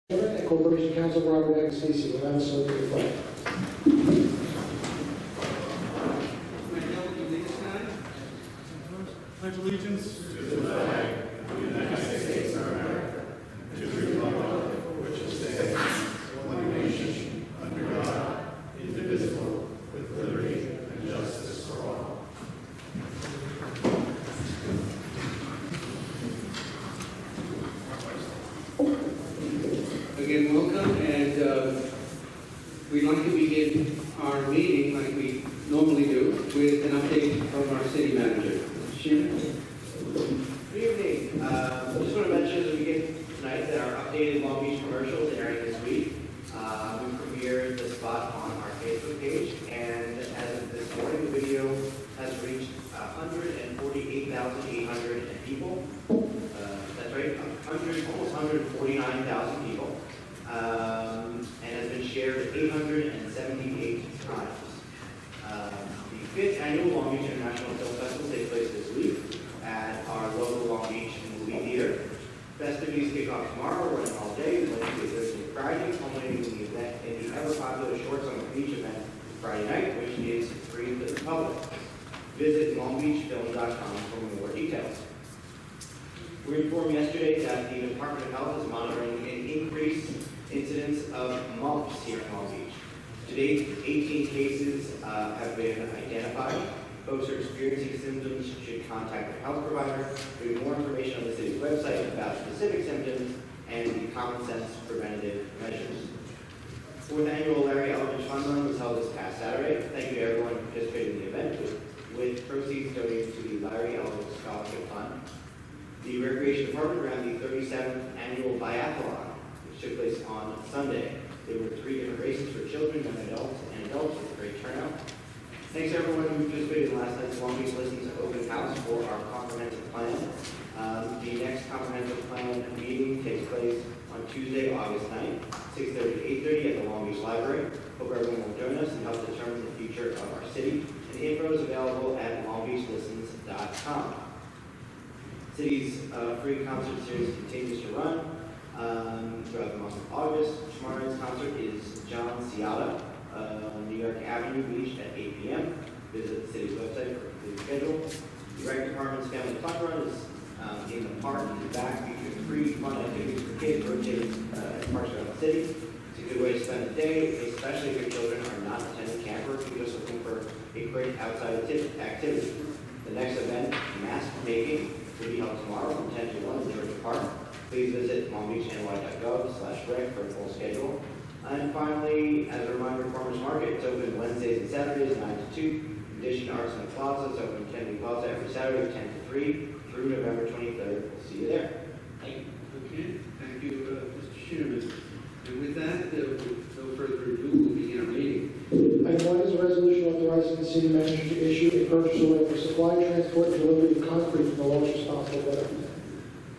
And Corporation Counsel Robert X. Stacy will now salute the flag. Mandell, can you lead us tonight? Pledge allegiance to the flag of the United States of America, to the republic which stands one nation under God, indivisible, with liberty and justice for all. Again, welcome, and we'd like to begin our meeting like we normally do with an update from our city manager. Schnirman. Good evening. Just want to mention as we begin tonight that our updated Long Beach commercials are airing this week. We premiered the spot on our Facebook page, and as of this morning, the video has reached 148,800 people. That's right, almost 149,000 people, and has been shared 878 times. The 5th annual Long Beach International Film Festival takes place this week at our local Long Beach movie theater. Festivities kick off tomorrow, running all day, Wednesday, Thursday, Friday, culminating in the event in the ever-popular Shorts on the Beach event Friday night, which is free to the public. Visit longbeachfilm.com for more details. We were informed yesterday that the Department of Health is monitoring an increased incidence of mumps here in Long Beach. To date, 18 cases have been identified. Folks who are experiencing symptoms should contact their health provider. There's more information on the city's website about specific symptoms and the common sense preventative measures. 4th annual Larry Eldridge Fun Run was held this past Saturday. Thank you to everyone who participated in the event, with proceeds donated to the Larry Eldridge Scholarship Fund. The Recreation Department ran the 37th annual biathlon, which took place on Sunday. There were 3 different races for children, young adults, and adults with a great turnout. Thanks to everyone who participated in last night's Long Beach Listens Open House for our comprehensive plan. The next comprehensive plan meeting takes place on Tuesday, August 9th, 6:30 to 8:30 at the Long Beach Library. Hope everyone will join us and help determine the future of our city. And info is available at longbeachlistens.com. City's free concert series continues to run throughout the month of August. Tomorrow's concert is John Ciata on New York Avenue Beach at 8 p.m. Visit the city's website for a complete schedule. The Rec Department's Family Fun Run is in the park in the back, featuring free fun activities for kids rotating parks around the city. It's a good way to spend the day, especially if your children are not attending camp or if you're just looking for a great outside activity. The next event, mask making, will be held tomorrow from 10 to 1 in Georgia Park. Please visit longbeachny.gov/rec for a full schedule. And finally, as a reminder, Farmers Market is open Wednesdays and Saturdays 9 to 2. In addition, Arts in the Plaza is open Kennedy Plaza every Saturday 10 to 3 through November 23rd. We'll see you there. Thank you. Okay, thank you, Mr. Schnirman. And with that, with no further ado, we'll begin our meeting. Item 1 is a resolution authorizing the city manager to issue a purchase order for supply, transport, and delivery of concrete from the lowest responsible bidder.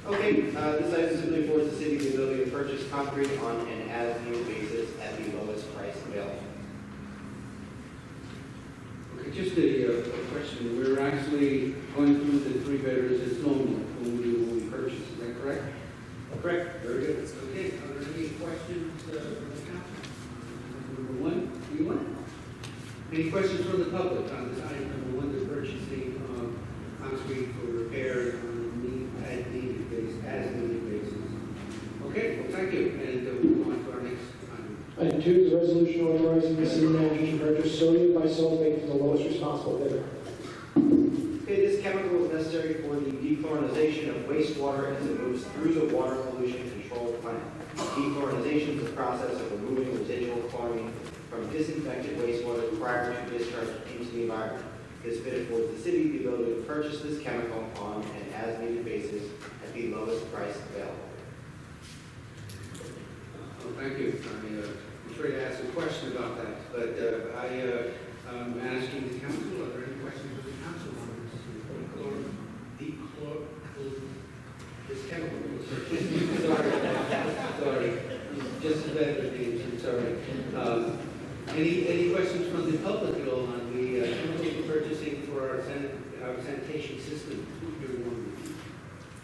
Okay, this item simply affords the city the ability to purchase concrete on an as-needed basis at the lowest price available. Okay, just a question. We're actually going through the 3 bidders as normal when we purchase, is that correct? Correct. Very good. Okay, are there any questions from the council? Number 1, anyone? Any questions from the public on this item? Number 1, the purchasing of concrete for repair on a as-needed basis. Okay, well, thank you. And we'll go on to our next item. Item 2 is a resolution authorizing the city manager to purchase sodium bisulphate from the lowest responsible bidder. Okay, this chemical is necessary for the dechlorinization of wastewater as it moves through the water pollution control plant. Dechlorinization is the process of removing residual chlorine from disinfected wastewater prior to discharge into the environment. This bid affords the city the ability to purchase this chemical on an as-needed basis at the lowest price available. Oh, thank you. I'm afraid to ask a question about that, but I'm asking the council, are there any questions from the council on this chemical? sorry, just a better names, I'm sorry. Any questions from the public at all on the chemical purchasing for our sanitation system here in Long Beach?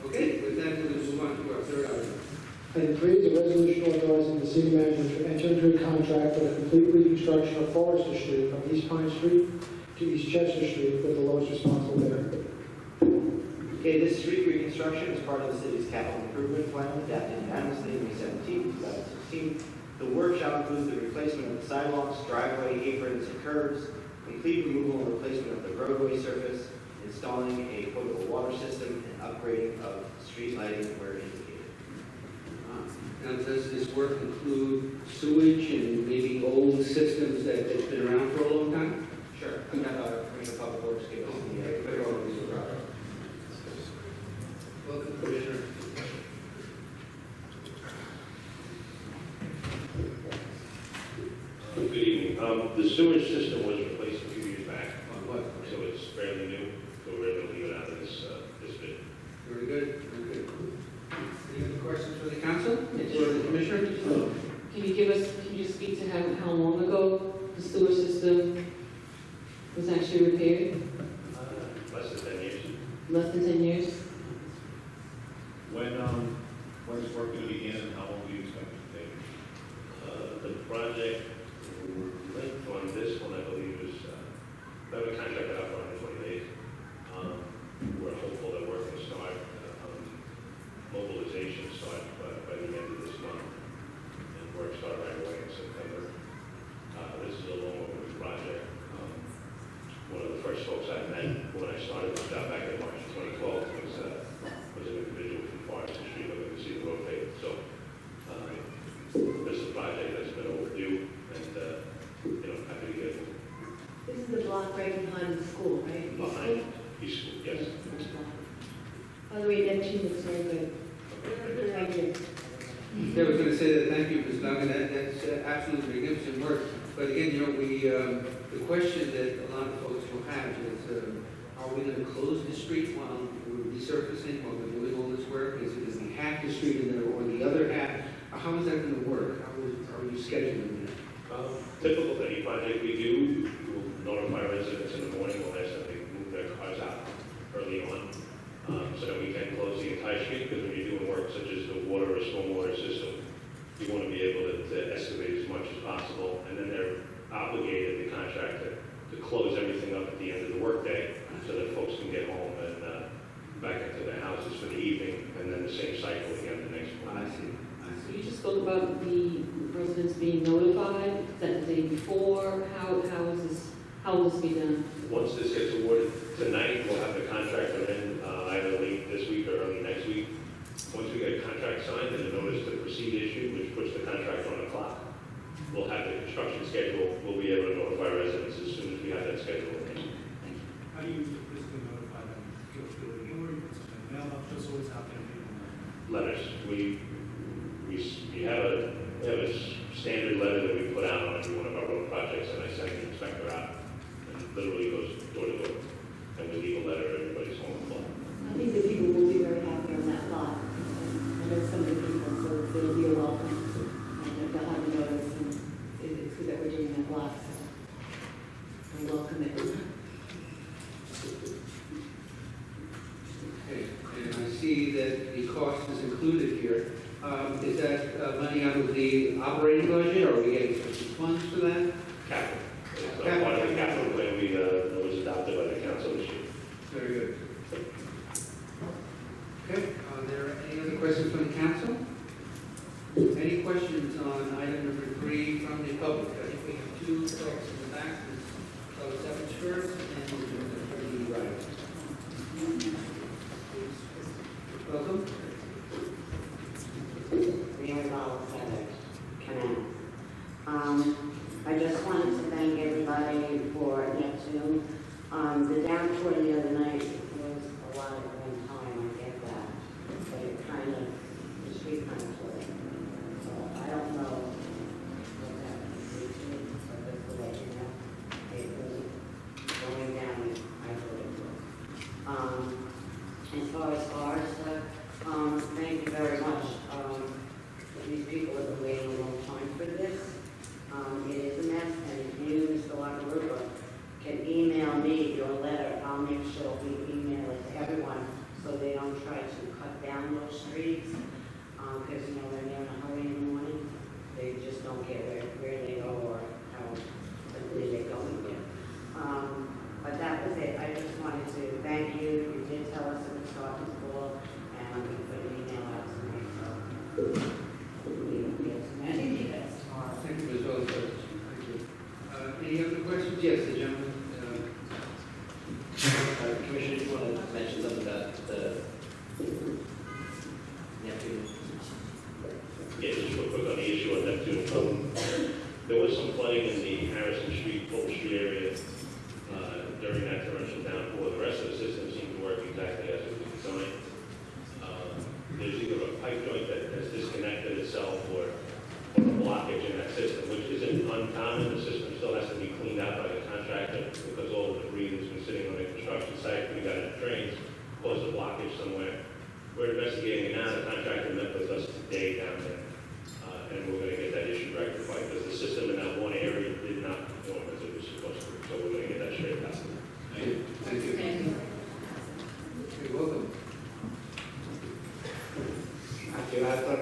Okay, with that, we'll move on to our third item. Item 3 is a resolution authorizing the city manager to enter into a contract for the complete reconstruction of Forester Street from East Pine Street to East Chester Street with the lowest responsible bidder. Okay, this street reconstruction is part of the city's capital improvement plan adopted unanimously May 17, 2016. The work shall include the replacement of the sidewalks, driveway, aprons, and curbs, complete removal and replacement of the roadway surface, installing a potable water system, and upgrading of street lighting where indicated. Now, does this work include sewage and maybe old systems that's been around for a long time? Sure. I'm not, Public Works give us the quick overview of the project. Welcome, Commissioner. Good evening. The sewage system was replaced a few years back, On what? so it's fairly new, so we're able to leave it out of this bid. Very good, very good. Any other questions for the council or the commissioner? Can you speak to how long ago the sewer system was actually repaired? Less than 10 years. Less than 10 years? When is work going to begin and how long do you expect it to take? The project length on this one, I believe, is, we have a contract out for 120 days. We're hopeful that work will start, mobilization start by the end of this month, and work start right away in September. This is a long overdue project. One of the first folks I met when I started this job back in March 2012 was an individual from Forest Street looking to see the road paved. So this is a project that's been overdue, and happy to get it This is the block right behind the school, right? behind East School. Yes. By the way, that team looks very good. Thank you. Yeah, I was going to say that, thank you, Ms. Goggin, that's absolutely magnificent work. But again, the question that a lot of folks will have is, are we going to close the street while we're resurfacing, while we're doing all this work? Is it going to be half the street or the other half? How is that going to work? How are you scheduling that? Typical of any project we do, we'll notify residents in the morning, we'll ask them to move their cars out early on, so that we can close the entire street, because when you're doing work such as the water or stormwater system, you want to be able to excavate as much as possible, and then they're obligated, the contractor, to close everything up at the end of the workday, so that folks can get home and back into their houses for the evening, and then the same cycle again the next I morning. see. You just spoke about the residents being notified. Is that the day before? How will this be done? Once this gets awarded tonight, we'll have the contractor in either late this week or early next week. Once we get a contract signed and a notice to proceed issued, which puts the contract on the clock, we'll have the construction schedule. We'll be able to notify residents as soon as we have that schedule. How do you basically notify them? Go through the order, put something in the mailbox, just always out there. Letters. We have a standard letter that we put out on every one of our road projects, and I send the inspector out, and literally goes door to door, and we leave a letter at everybody's home floor. I think the people will be very happy on that lot. I know some of the people, so it'll be a welcome. And they'll have a notice, and it's good that we're doing that lot, so I welcome it. Okay, and I see that the cost is included here. Is that money out of the operating budget, or are we getting some funds for that? Capital. It's part of the capital plan that was adopted by the council this year. Very good. Okay, are there any other questions from the council? Any questions on item number 3 from the public? I think we have 2 folks in the back. Ms. Evans first, and we'll do the right. Welcome. I just wanted to thank everybody for Neptune. The downpour the other night was a lot at one time, I get that, but it the street kind of flooded. So I don't know what that means, but just to let you know, it was going down, I thought it was. As far as stuff, thank you very much. These people have been waiting a long time for this. It is a mess, and if you, Mr. Wakaruba, can email me your letter, I'll make sure we email it to everyone so they don't try to cut down those streets, because, they're flooding in the Harrison Street, Fulton Street area during that torrential downpour. The rest of the system seemed to work exactly as it was designed. There's either a pipe joint that has disconnected itself or a blockage in that system, which isn't uncommon. The system still has to be cleaned out by the contractor because all the debris that's been sitting on the construction site, we got in the drains, caused a blockage somewhere. We're investigating it now. The contractor met with us today down there, and we're going to get that issue rectified because the system in that one area did not perform as it was supposed to. So we're going to get that straightened out. Thank you. Thank you. You're welcome. Thank you, Arthur.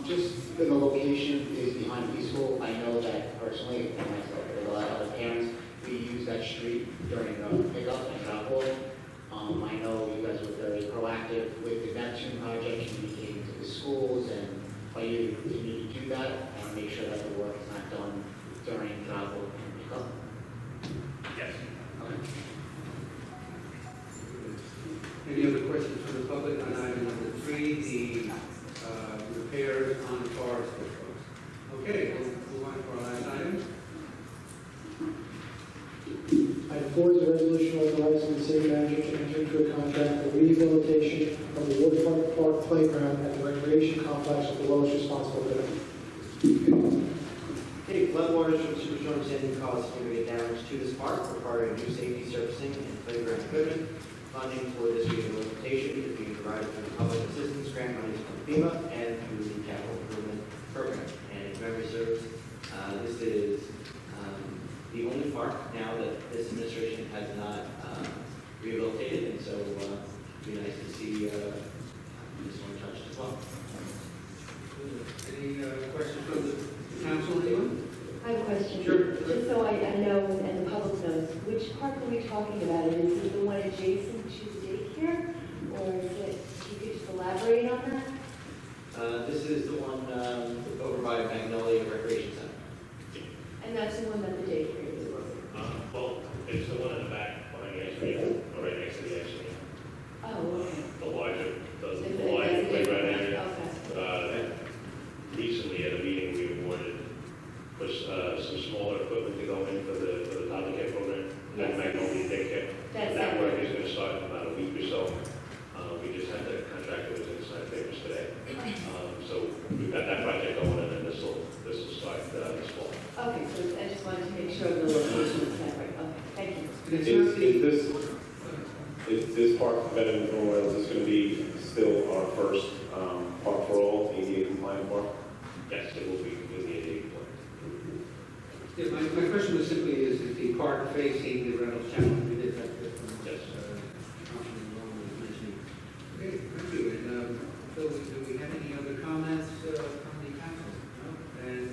Just the location is behind Peaceful. I know that personally, and myself, and a lot of other parents, we use that street during the pickup and drop off. I know you guys were very proactive with the vaccine project, communicating to the schools, and are you continue to do that and make sure that the work is not done during drop off and pickup? Yes. Okay. Any other questions from the public on item number 3, the repairs on Torres? Okay, we'll move on to our last item. Item 4 is a resolution authorizing the city manager to enter into a contract for rehabilitation of the Waterfront Park Playground at the Recreation Complex with the lowest responsible bidder. Okay, floodwaters from superstorm Sandy caused significant damage to this park, requiring new safety surfacing and playground equipment. Funding for this rehabilitation is being provided through the Public Assistance Grant monies from FEMA and through the Capital Improvement Program. And if memory serves, this is the only park now that this administration has not rehabilitated, and so it'd be nice to see this one touched as well. Any questions from the council, anyone? I have a question. Sure. Just so I know and the public knows, which park are we talking about? Is it the one adjacent to the daycare? Or is it, you could just elaborate on that? This is the one over by Magnolia Recreation Center. And that's the one that the daycare is? Well, it's the one in the back behind the ice cream, or right next to the ice cream. Oh, okay. The larger That's playground area. Okay. Recently at a meeting, we awarded some smaller equipment to go in for the toddler care program, Yes. at Magnolia Daycare. That's That it. work is going to start in about a week or so. We just had the contractor was in sign papers today. So we've got that project going, and then this will start this fall. Okay, so I just wanted to make sure the location is separate. Okay, thank you. And it's not the- Is this park better than Torres? Is this going to be still our first park for all, ADA compliant park? Yes, it will be completely ADA compliant. Yeah, my question was simply, is it the park facing the Reynolds Channel? We did that. Yes. Councilman Long was mentioning. Okay, thank you. And Phil, do we have any other comments from the council? No? And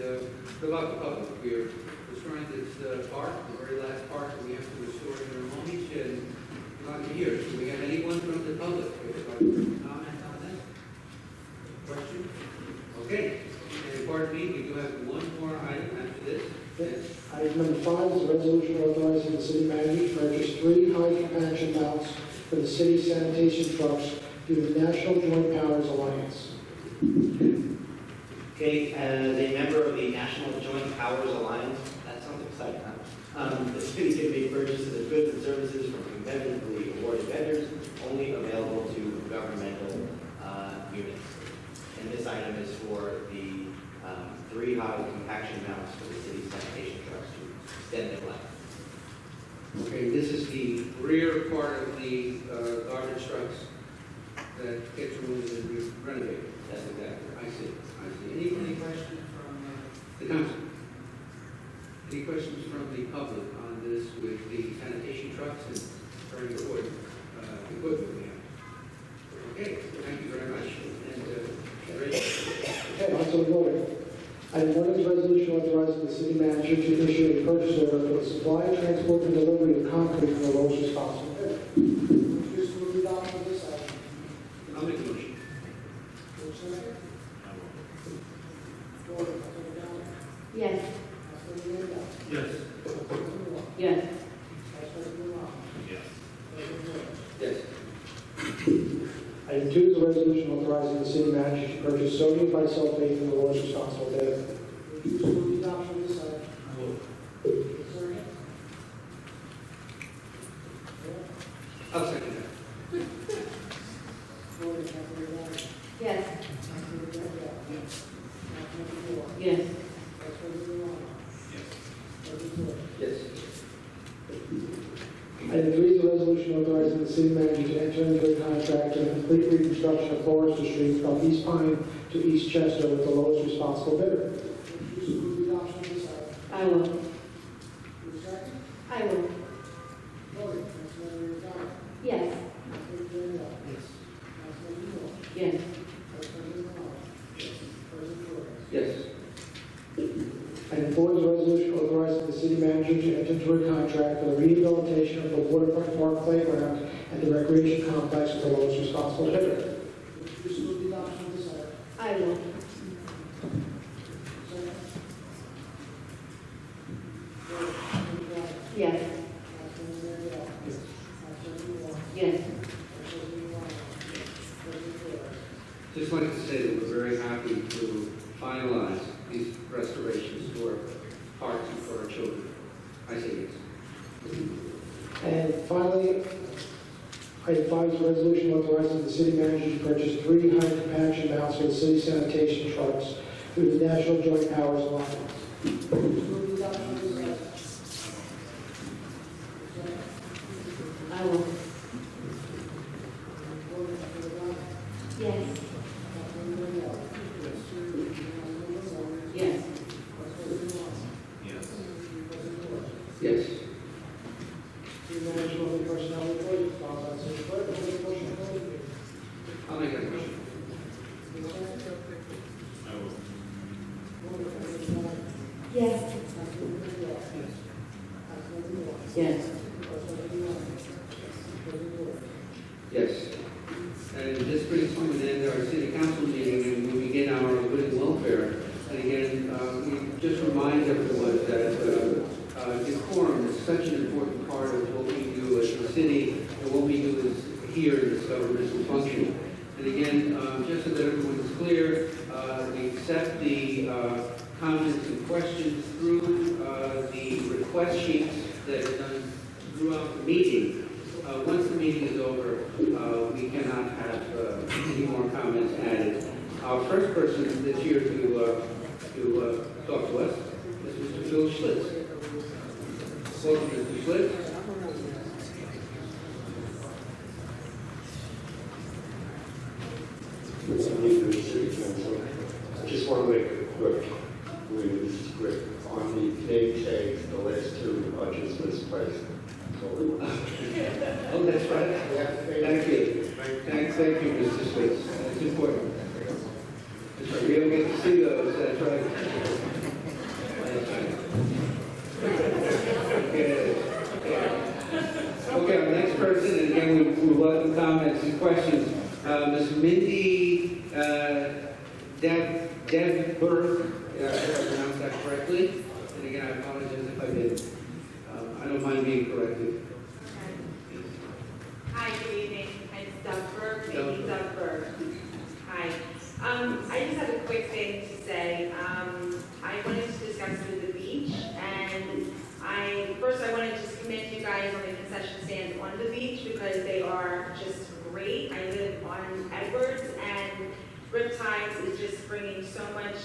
good luck to public. We're restoring this park, the very last park that we have to restore in Long Beach, and we're not here. Do we have anyone from the public who would like to comment on that? Question? Okay. And pardon me, we do have one more item after this. Item number 5 is a resolution authorizing the city manager to purchase 3 high compaction mounts for the city sanitation trucks through the National Joint Powers Alliance. Okay, as a member of the National Joint Powers Alliance, that sounds exciting, huh? The city can make purchases of goods and services from competitively awarded vendors, only available to governmental units. And this item is for the 3 high compaction mounts for the city sanitation trucks to extend their life. Okay, this is the rear part of the garbage trucks that gets removed and renovated. That's exactly right. I see. Any questions from the council? Any questions from the public on this with the sanitation trucks and very important equipment we have? Okay, thank you very much. And Rich? Okay, on to the voting. Item 1 is a resolution authorizing the city manager to issue a purchase order for the supply, transport, and delivery of concrete from the lowest responsible bidder. Introduce and move the adoption of this item. I'll make a motion. Yes. Yes. Yes. Yes. Item 2 is a resolution authorizing the city manager to purchase sodium bisulphate from the lowest responsible bidder. Introduce and move the adoption of this item. Yes. Item 3 is a resolution authorizing the city manager to enter into a contract for the complete reconstruction of Forester Street from East Pine to East Chester with the lowest responsible bidder. I will. I will. Yes. Yes. Yes. Item 4 is a resolution authorizing the city manager to enter into a contract for the rehabilitation of the Waterfront Park playground and the recreation complex with the lowest responsible bidder. I will. Yes. Yes. Just like to say that we're very happy to finalize these restorations to our parks and for our children. I say yes. And finally, item 5 is a resolution authorizing the city manager to purchase 3 high compaction mounts for the city sanitation trucks through the National Joint Powers Alliance. I will. Yes. Yes. Yes. City manager will make personnel report, followed by city clerk, will make a motion to close the meeting. I'll make that motion. Yes. Yes. Yes. And this brings to an end our city council meeting, and we begin our good and welfare. And again, we just remind everyone that decorum is such an important part of what we do as a city, and what we do is here in this governmental function. And again, just so that everyone is clear, we accept the comments and questions through the request sheets that are done throughout the meeting. Once the meeting is over, we cannot have any more comments added. Our first person that's here to talk to us is Mr. Bill Schlitz. Welcome, Mr. Schlitz. I just want to make a quick, on the name tags, the last 2 are just misplaced. Oh, that's right. Thank you. Thank you, Mr. Schlitz. That's important. That's right. We don't get to see those. That's right. Okay, our next person, and again, we welcome comments and questions. Ms. Mindy Devberg, if I pronounced that correctly. And again, I apologize if I did. I don't mind being corrected. Hi, good evening. It's Doug Berg, maybe Doug Berg. Hi. I just have a quick thing to say. I wanted to discuss the beach, and I wanted to just commend you guys on the concession stands on the beach because they are just great. I live on Edwards, and Riptides is just bringing so much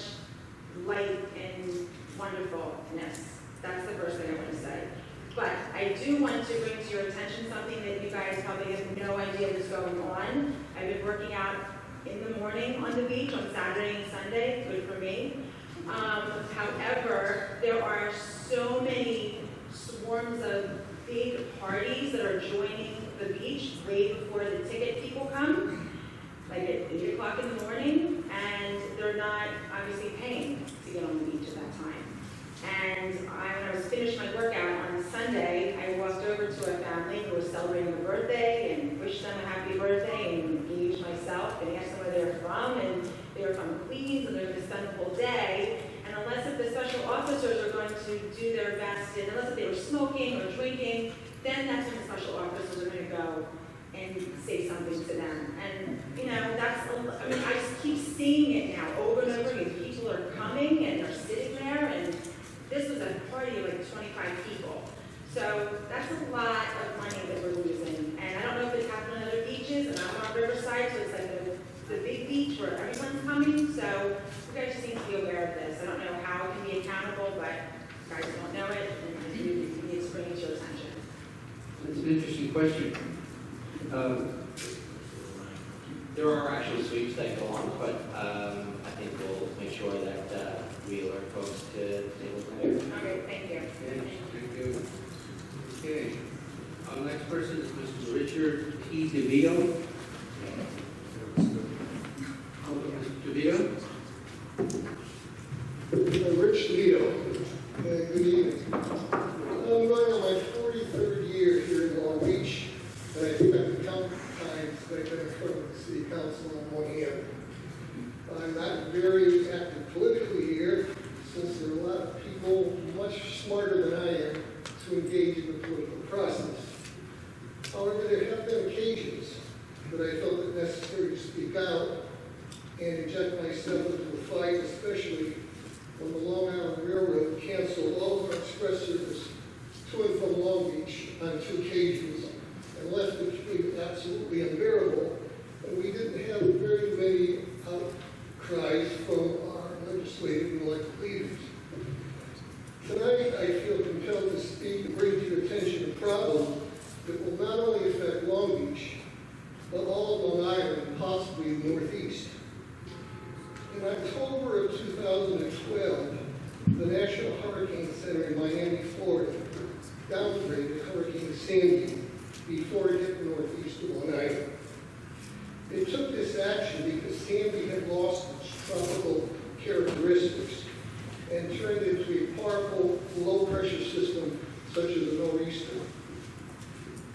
light and wonderfulness. That's the first thing I want to say. But I do want to bring to your attention something that you guys probably have no idea is going on. I've been working out in the morning on the beach on Saturday and Sunday, good for me. However, there are so many swarms of big parties that are joining the beach way before the ticket people come, like at 8 o'clock in the morning, and they're not obviously paying to get on the beach at that time. And when I was finished my workout on Sunday, I walked over to a family who was celebrating a birthday and wished them a happy birthday and engaged myself and asked them where they were from. And they were from Queens and they're going to spend the whole day. And unless if the special officers are going to do their best, and unless if they were smoking or drinking, then that's when the special officers are going to go and say something to them. And, you know, I just keep seeing it now over and over again. People are coming and they're sitting there, and this was a party of like 25 people. So that's a lot of money that we're losing. And I don't know if it's happening on other beaches, and I'm on Riverside, so it's like the big beach where everyone's coming. So you guys just need to be aware of this. I don't know how it can be accountable, but you guys don't know it. question. There are actually sweeps that go on, but I think we'll make sure that we alert folks to table clear. Okay, thank you. Okay, thank you. Okay, our next person is Mr. Richard T. DeVito. Mr. DeVito? Rich DeVito. Good evening. I'm going on my 43rd year here in Long Beach, and I think I can count the times that I've been in front of the city council on one hand. I'm not very active politically here, since there are a lot of people much smarter than I am to engage in the political process. However, there have been occasions that I felt it necessary to speak out and inject myself into a fight, especially when the Long Island Railroad canceled all of our express service to and from Long Beach on 2 occasions and left the commute absolutely unbearable, and we didn't have very many outcries from our legislative and elected leaders. Tonight, I feel compelled to speak and bring to your attention a problem that will not only affect Long Beach, but all of Long Island and possibly the Northeast. In October of 2012, the National Hurricane Center in Miami, Florida, downgraded Hurricane Sandy before it hit the northeast of Long Island. They took this action because Sandy had lost its tropical characteristics and turned into a powerful low-pressure system such as a nor'easter.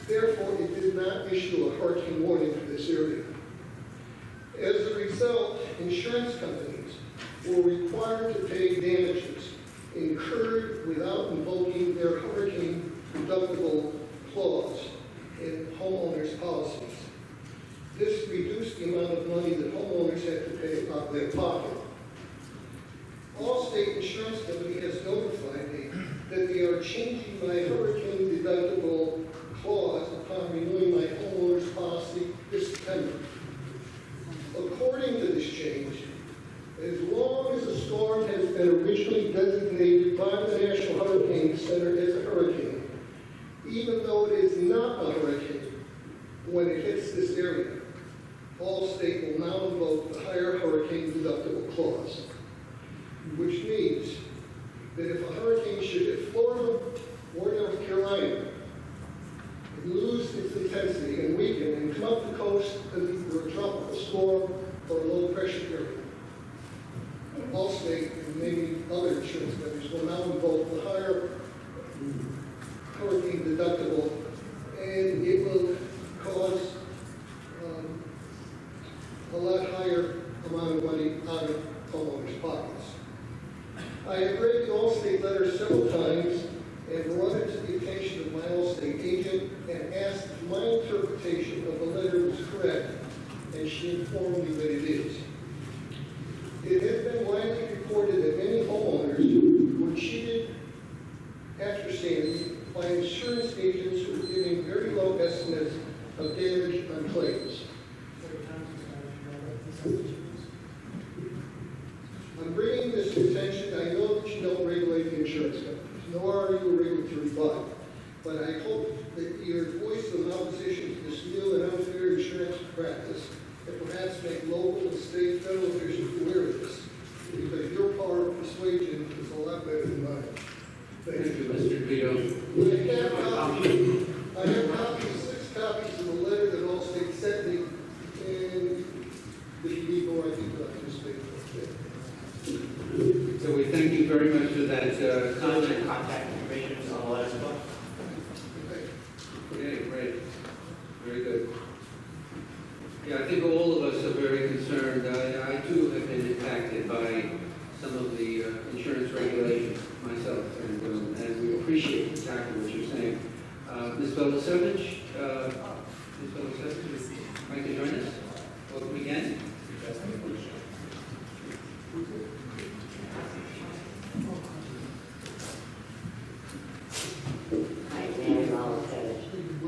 Therefore, it did not issue a hurricane warning for this area. As a result, insurance companies were required to pay damages incurred without invoking their hurricane deductible clause in homeowners' policies. This reduced the amount of money that homeowners had to pay out of their pocket. Allstate Insurance Company has notified me that they are changing my hurricane deductible clause upon renewing my homeowners policy this September. According to this change, as long as a storm has been originally designated by the National Hurricane Center as a hurricane, even though it is not a hurricane when it hits this area, Allstate will now invoke the higher hurricane deductible clause, which means that if a hurricane should hit Florida or North Carolina, lose its intensity and weaken and come up the coast and either a tropical storm or a low pressure area, Allstate and maybe other insurance companies will now invoke the higher hurricane deductible, and it will cause a lot higher amount of money out of homeowners' pockets. I have read the Allstate letter several times and brought it to the attention of my Allstate agent and asked if my interpretation of the letter was correct, and she informed me that it is. It has been widely reported that many homeowners were cheated after Sandy by insurance agents who were giving very low estimates of damage on claims. I'm bringing this to attention. I know that you don't regulate the insurance companies, nor are you a regulatory body, but I hope that your voice of opposition to this new and unfair insurance practice and perhaps make local and state federal officials aware of this, because your power of persuasion is a lot better than mine. Thank you, Mr. Vito. I have copies, 6 copies of the letter that Allstate sent me, and if you need more, I think I'll just make it. So we thank you very much for that comment. Contact information on the letter as well. Okay, great. Very good. Yeah, I think all of us are very concerned. I too have been impacted by some of the insurance regulations myself, and we appreciate exactly what you're saying. Ms. Belisevich, would you like to join us? Welcome again. Hi, Mary Belisevich.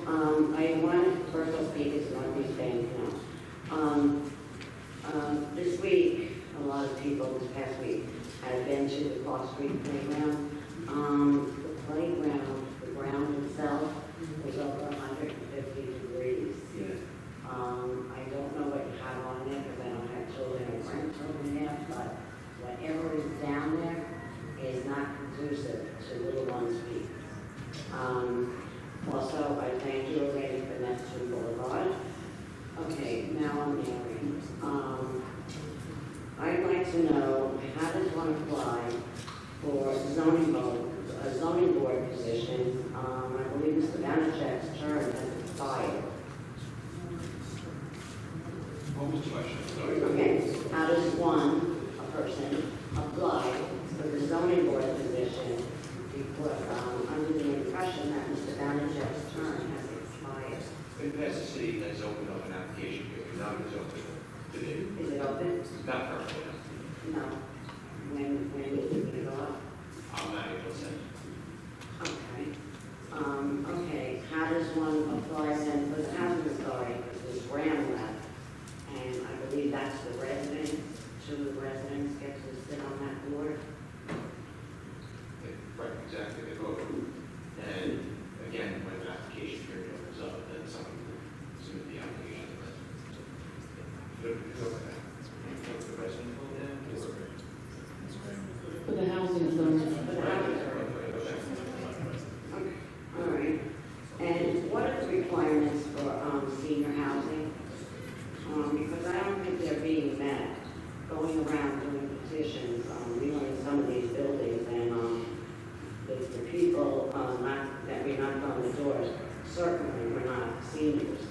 I wanted to first of speak as Northeast Bank now. This week, a lot of people this past week have been to the Cross Street Playground. The playground, the ground itself was over 150 Also, I thank you already for Neptune Boulevard. Okay, now I'm hearing. I'd like to know, how does one apply for a zoning board position? I believe Mr. Vanacek's term has expired. What was the question? Sorry. Okay, how does a person, apply for the zoning board position? Because under the impression that Mr. Vanacek's term has expired. In the past, the city has opened up an application period, now it's open today. Is it open? Not currently, no. No. When is it going to go up? I'm not able to say. Okay. Okay, how does one apply then for the housing authority, because there's Graham left, and I believe that's the residents, 2 of the residents get to sit on that board? Right, exactly, they vote. And again, when the application period opens up, then someone will submit the application. The resident will then, For the housing authority. For the housing authority. Okay, all right. And what are the requirements for senior housing? Because I don't think they're being met. Going around doing petitions, in some of these buildings, and the people that we knocked on the doors, certainly were not seniors.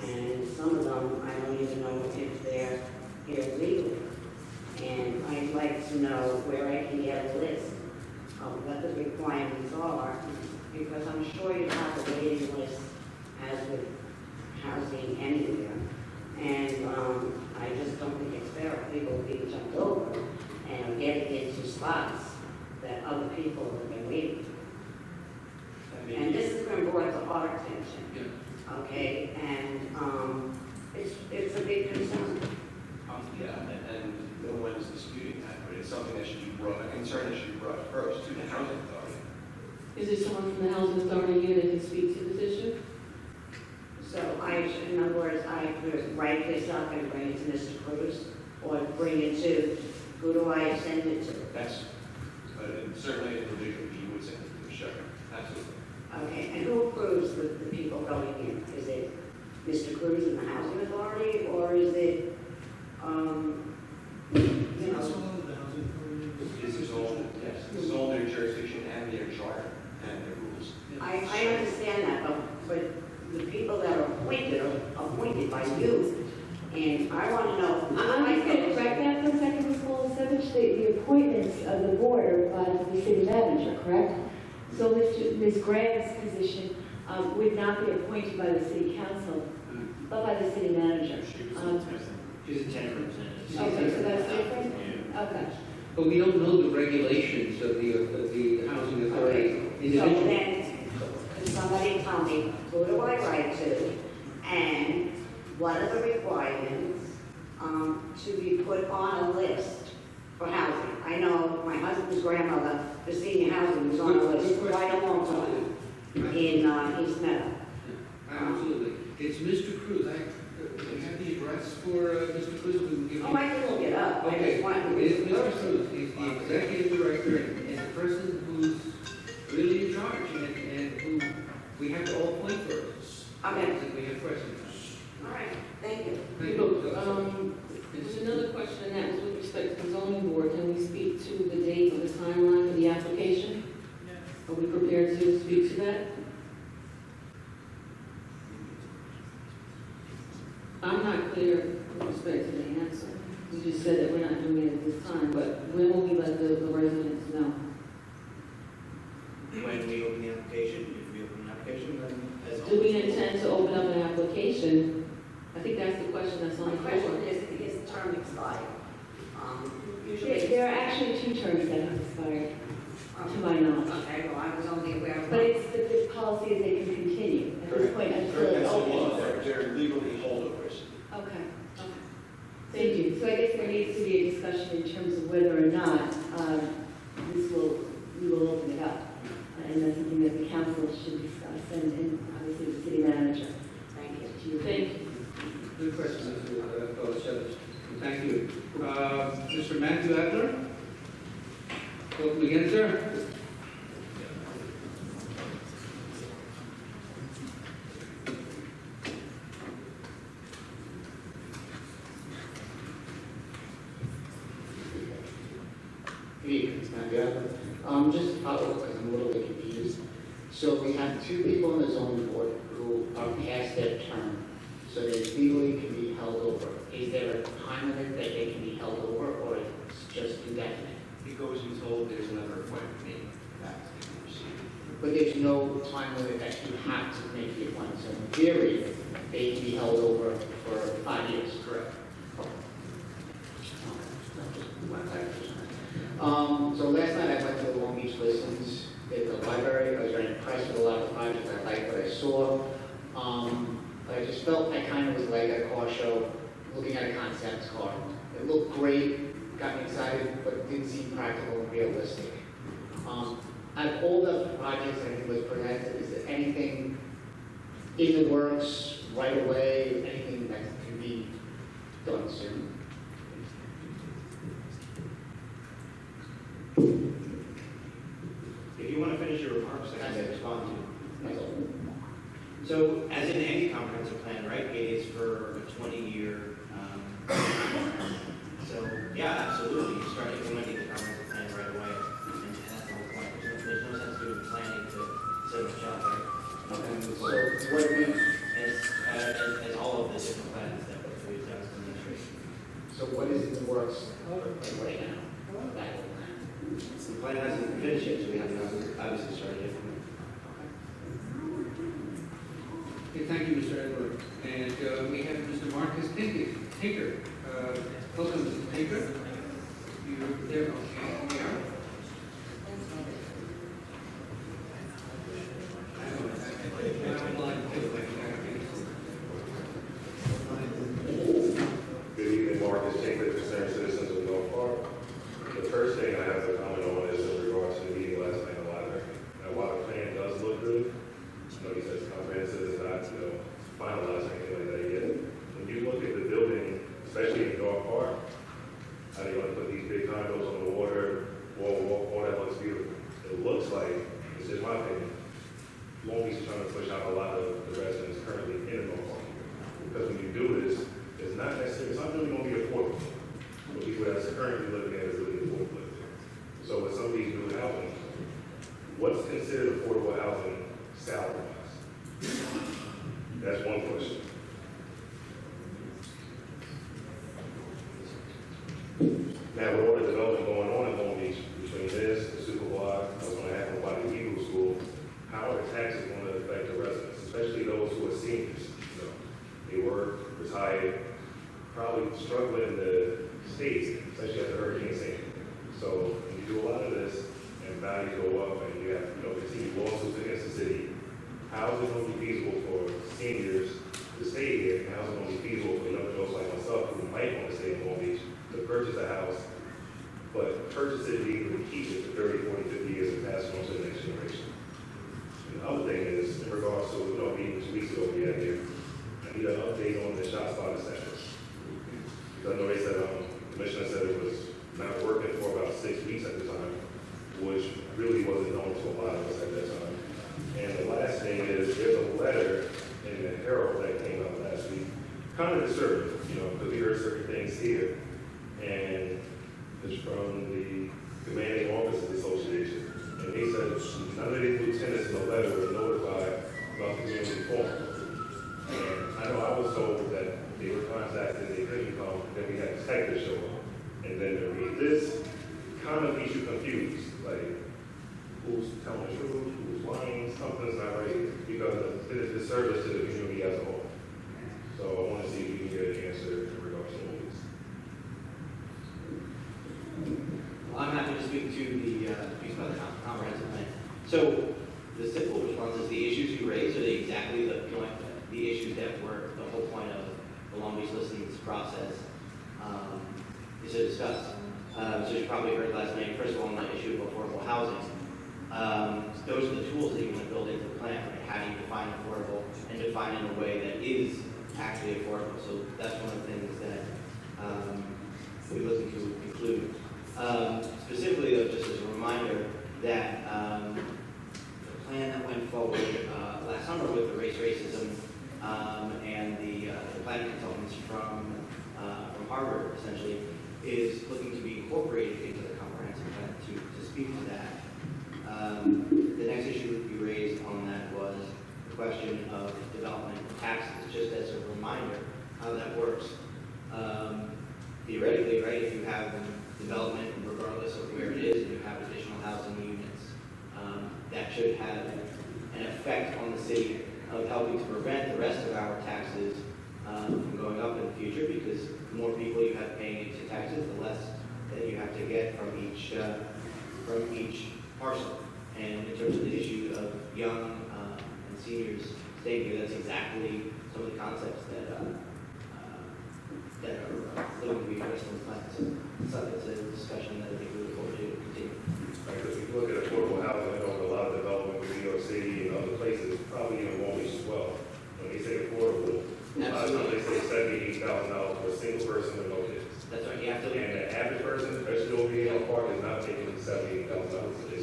And some of them, I don't even know if they're here legally. And I'd like to know where I can get a list of what the requirements are, because I'm sure you have a waiting list as with housing anywhere. And I just don't think it's fair if people being jumped over and are getting into spots that other people have been waiting. And this has been brought to our attention, okay? And it's a big concern. yeah, and no one is disputing that, but it's something that should be brought, a concern that should be brought first to the housing authority. Is there someone from the housing authority here that can speak to this issue? So in other words, I could write this up and bring it to Mr. Cruz, or bring it to, who do I send it to? That's, certainly an individual, you would send it to the sheriff, absolutely. Okay, and who approves the people going in? Is it Mr. Cruz and the housing authority, or is it, It's all of the housing authority. This is all, yes, this is all their jurisdiction and their charter and their rules. I understand that, but the people that are appointed by you, and I want to know. I'm just going to correct that for a second, Ms. Wallace-Savage. The appointments of the board are by the city manager, correct? So Ms. Graham's position would not be appointed by the city council, but by the city manager. She's a tenant representative. Okay, so that's different? Okay. But we don't know the regulations of the housing authority So individually. then, could somebody tell me, who do I write to, and what are the requirements to be put on a list for housing? I know my husband's grandmother, for senior housing, was on a list for quite a long time in East Meadow. Absolutely. It's Mr. Cruz. We have the address for Mr. Cruz. We can give you. Oh, I can look it up. I Okay, just want to it's Mr. Cruz. He's the executive director and the person who's really in charge and who we have to all point first. Okay. If we have questions. All right, thank you. Thank Look, you. there's another question, and that was with respect to the zoning board. Can we speak to the date or the timeline for the application? Are we prepared to speak to that? I'm not clear with respect to the answer. You just said that we're not doing it at this time, but when will we let the residents know? When we open the application, if we open the application, then as Do we intend to open up an application? I think that's the question that's on My the question floor. is, his term expired. Usually, There are actually 2 terms that have expired, to my knowledge. Okay, well, I was only aware of But one. it's the policy is they can continue at this point until it's open. They're legally holdovers. Okay, okay. Thank you. So I guess there needs to be a discussion in terms of whether or not we will open it up. And that's something that the council should discuss, and obviously the city manager. Thank you. To you. Thank you. Good question, Mr. Wallace-Savage. Thank you. Mr. Matthew Adler? Welcome again, sir. Just to follow up, because I'm a little bit confused. So we have two people on the zoning board who are past their term, so they legally can be held over. Is there a time limit that they can be held over, or it's just indefinite? It goes until there's another appointment made. That's the procedure. But there's no time limit that you have to make the appointment. So in theory, they can be held over for 5 years. Correct. So last night I went to the Long Beach listings at the library. I was very impressed with a lot of the projects. I liked what I saw. But I just felt I kind of was like at a car show looking at a concept car. It looked great, got me excited, but it didn't seem practical and realistic. Out of all the projects that was presented, is there anything in the works right away, anything that can be done soon? If you want to finish your remarks, I can respond to. That's all. So, as in any comprehensive plan, right, it is for a 20-year. So, yeah, absolutely, you start implementing the comprehensive plan right away, and that's the whole point. There's no sense doing planning to set up shop, right? And move So forward. what we, As all of the different plans that we've done as an administration. so what is in the works right now? That whole plan. The plan hasn't finished yet, so we haven't obviously started it. Okay, thank you, Mr. Edward. And we have Mr. Marcus Tinker. Welcome, Mr. Tinker. You're there, okay, we are. I'm blind too, but Good evening, Marcus Tinker, concerned citizens of North Park. The first thing I have to comment on is in regards to the meeting last night in the library. Now, while the plan does look good, he says comprehensive is not, finalized or anything like that yet. When you look at the building, especially in North Park, how they want to put these big condos on the water, all that looks beautiful. It looks like, this is my opinion, Long Beach is trying to push out a lot of the residents currently in North Park. Because when you do this, it's not necessarily, it's not really going to be affordable. But people that's currently living there is really affordable. So with some of these new housing, what's considered affordable housing salary-wise? That's one question. Now, with all the development going on in Long Beach, between this, the Super Block, what's going to happen by the Eagle School, how are the taxes going to affect the residents, especially those who are seniors? They work, retired, probably struggling to stay, especially after Hurricane Sandy. So when you do a lot of this and values go up and you have continued lawsuits against the city, how is it going to be feasible for seniors to stay here, and how is it going to be feasible for young adults like myself who might want to stay in Long Beach to purchase a house, but purchase it legally, keep it for 30, 40, 50 years and pass it on to the next generation? And the other thing is, in regards to, meeting 2 weeks ago we had here, I need an update on the shot spotter status. Because I know they said, the commissioner said it was not working for about 6 weeks at the time, which really wasn't known to a lot of us at that time. And the last thing is, there's a letter in the Herald that came out last week, kind of disturbing, because we heard certain things here, and it's from the Commanding Officers Association, and they said none of the lieutenants in the letter were notified about the community forum. And I know I was told that they were contacted, they couldn't come, then we had detectives show up. And then to read this, kind of makes you confused, like, who's telling the truth, who's lying, something's not right, because it is a disservice to the community as a whole. So I want to see if you can get an answer in regards to all this. Well, I'm happy to speak to the piece about the comprehensive plan. So the simple response is the issues you raised are exactly the issues that were the whole point of the Long Beach listings process is to discuss. So you probably heard last night, first of all, on the issue of affordable housing. Those are the tools that you want to build into the plan, right? How do you define affordable and define in a way that is actually affordable? So that's one of the things that we're looking to include. Specifically, though, just as a reminder that the plan that went forward last summer with the racism and the planning consultants from Harvard, essentially, is looking to be incorporated into the comprehensive to speak to that. The next issue you raised on that was the question of development taxes, just as a reminder how that works. Theoretically, right, if you have development, regardless of where it is, and you have additional housing units, that should have an effect on the city of helping to prevent the rest of our taxes from going up in the future, because the more people you have paying into taxes, the less that you have to get from each parcel. And in terms of the issue of young and seniors staying here, that's exactly some of the concepts that are going to be addressed in the plan. So it's a discussion that I think we look forward to continue. Right, because if you look at affordable housing, I know a lot of development in New York City and other places, probably in Long Beach as well. When they say affordable, a lot of times they say $78,000 for a single person with no kids. That's right, you have to. And the average person, especially over here in the park, is not making $78,000 a day.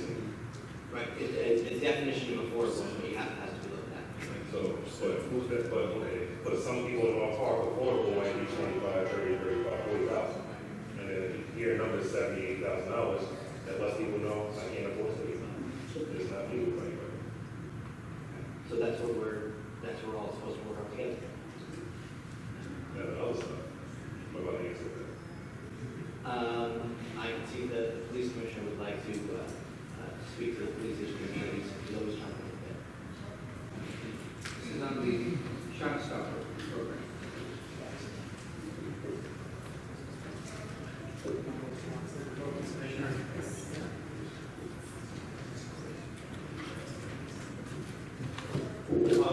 Right, the definition of affordable has to be looked at. So, but who's that, but okay, but some people in our park, affordable might be 25, 30, 35, 40,000. And then if you hear a number of $78,000, that lets people know I can't afford it. It's not legal for anybody. So that's what we're all supposed to work on together. Now the other stuff, what about the answer to that? I can see that the police commissioner would like to speak to the police issue, and he's always trying to do that. This is on the Shot Stopper program. Commissioner.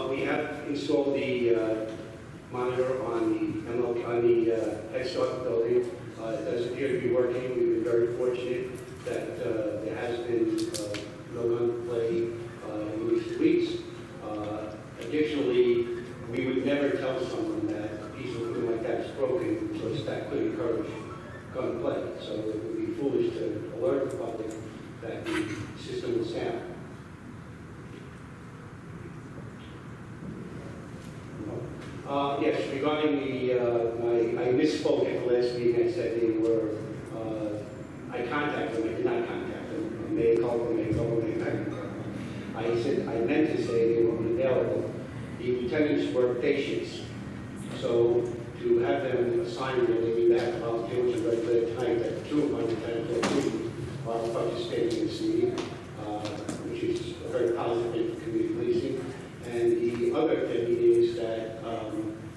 We have installed the monitor on the Head Start building. It does appear to be working. We've been very fortunate that there has been no gunplay in recent weeks. Additionally, we would never tell someone that a piece of equipment like that is broken because that could encourage gunplay. So it would be foolish to alert the public that the system was down. Yes, regarding I misspoke at the last meeting. I said they were, I contacted them. I did not contact them. I may call them, I said, I meant to say they were unavailable. The lieutenants were patients. So to have them assigned there, they need to have volunteer, which is very clear tonight that 2 of my lieutenants are participating in this meeting, which is a very positive thing for community policing. And the other thing is that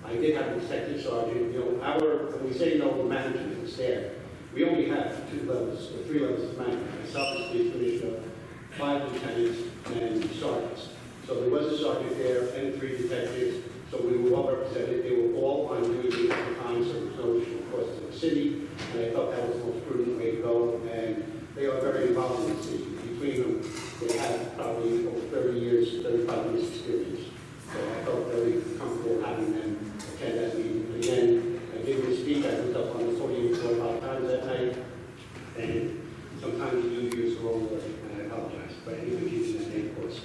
I did have a detective sergeant. You know, when we say no management is there, we only have 2 levels, or 3 levels of management. Myself as police commissioner, 5 lieutenants, and sergeants. So there was a sergeant there and 3 detectives. So we were well represented. They were all on duty at the time, so there was no issue, of course, to the city. And I thought that was the most prudent way to go. And they are very involved in the city. Between them, they have probably over 30 years, 35 years experience. So I felt very comfortable having them attend that meeting. Again, I did this speak. I looked up on the 45 times that night. And sometimes you do use the wrong word, and I apologize for any confusion that may cause.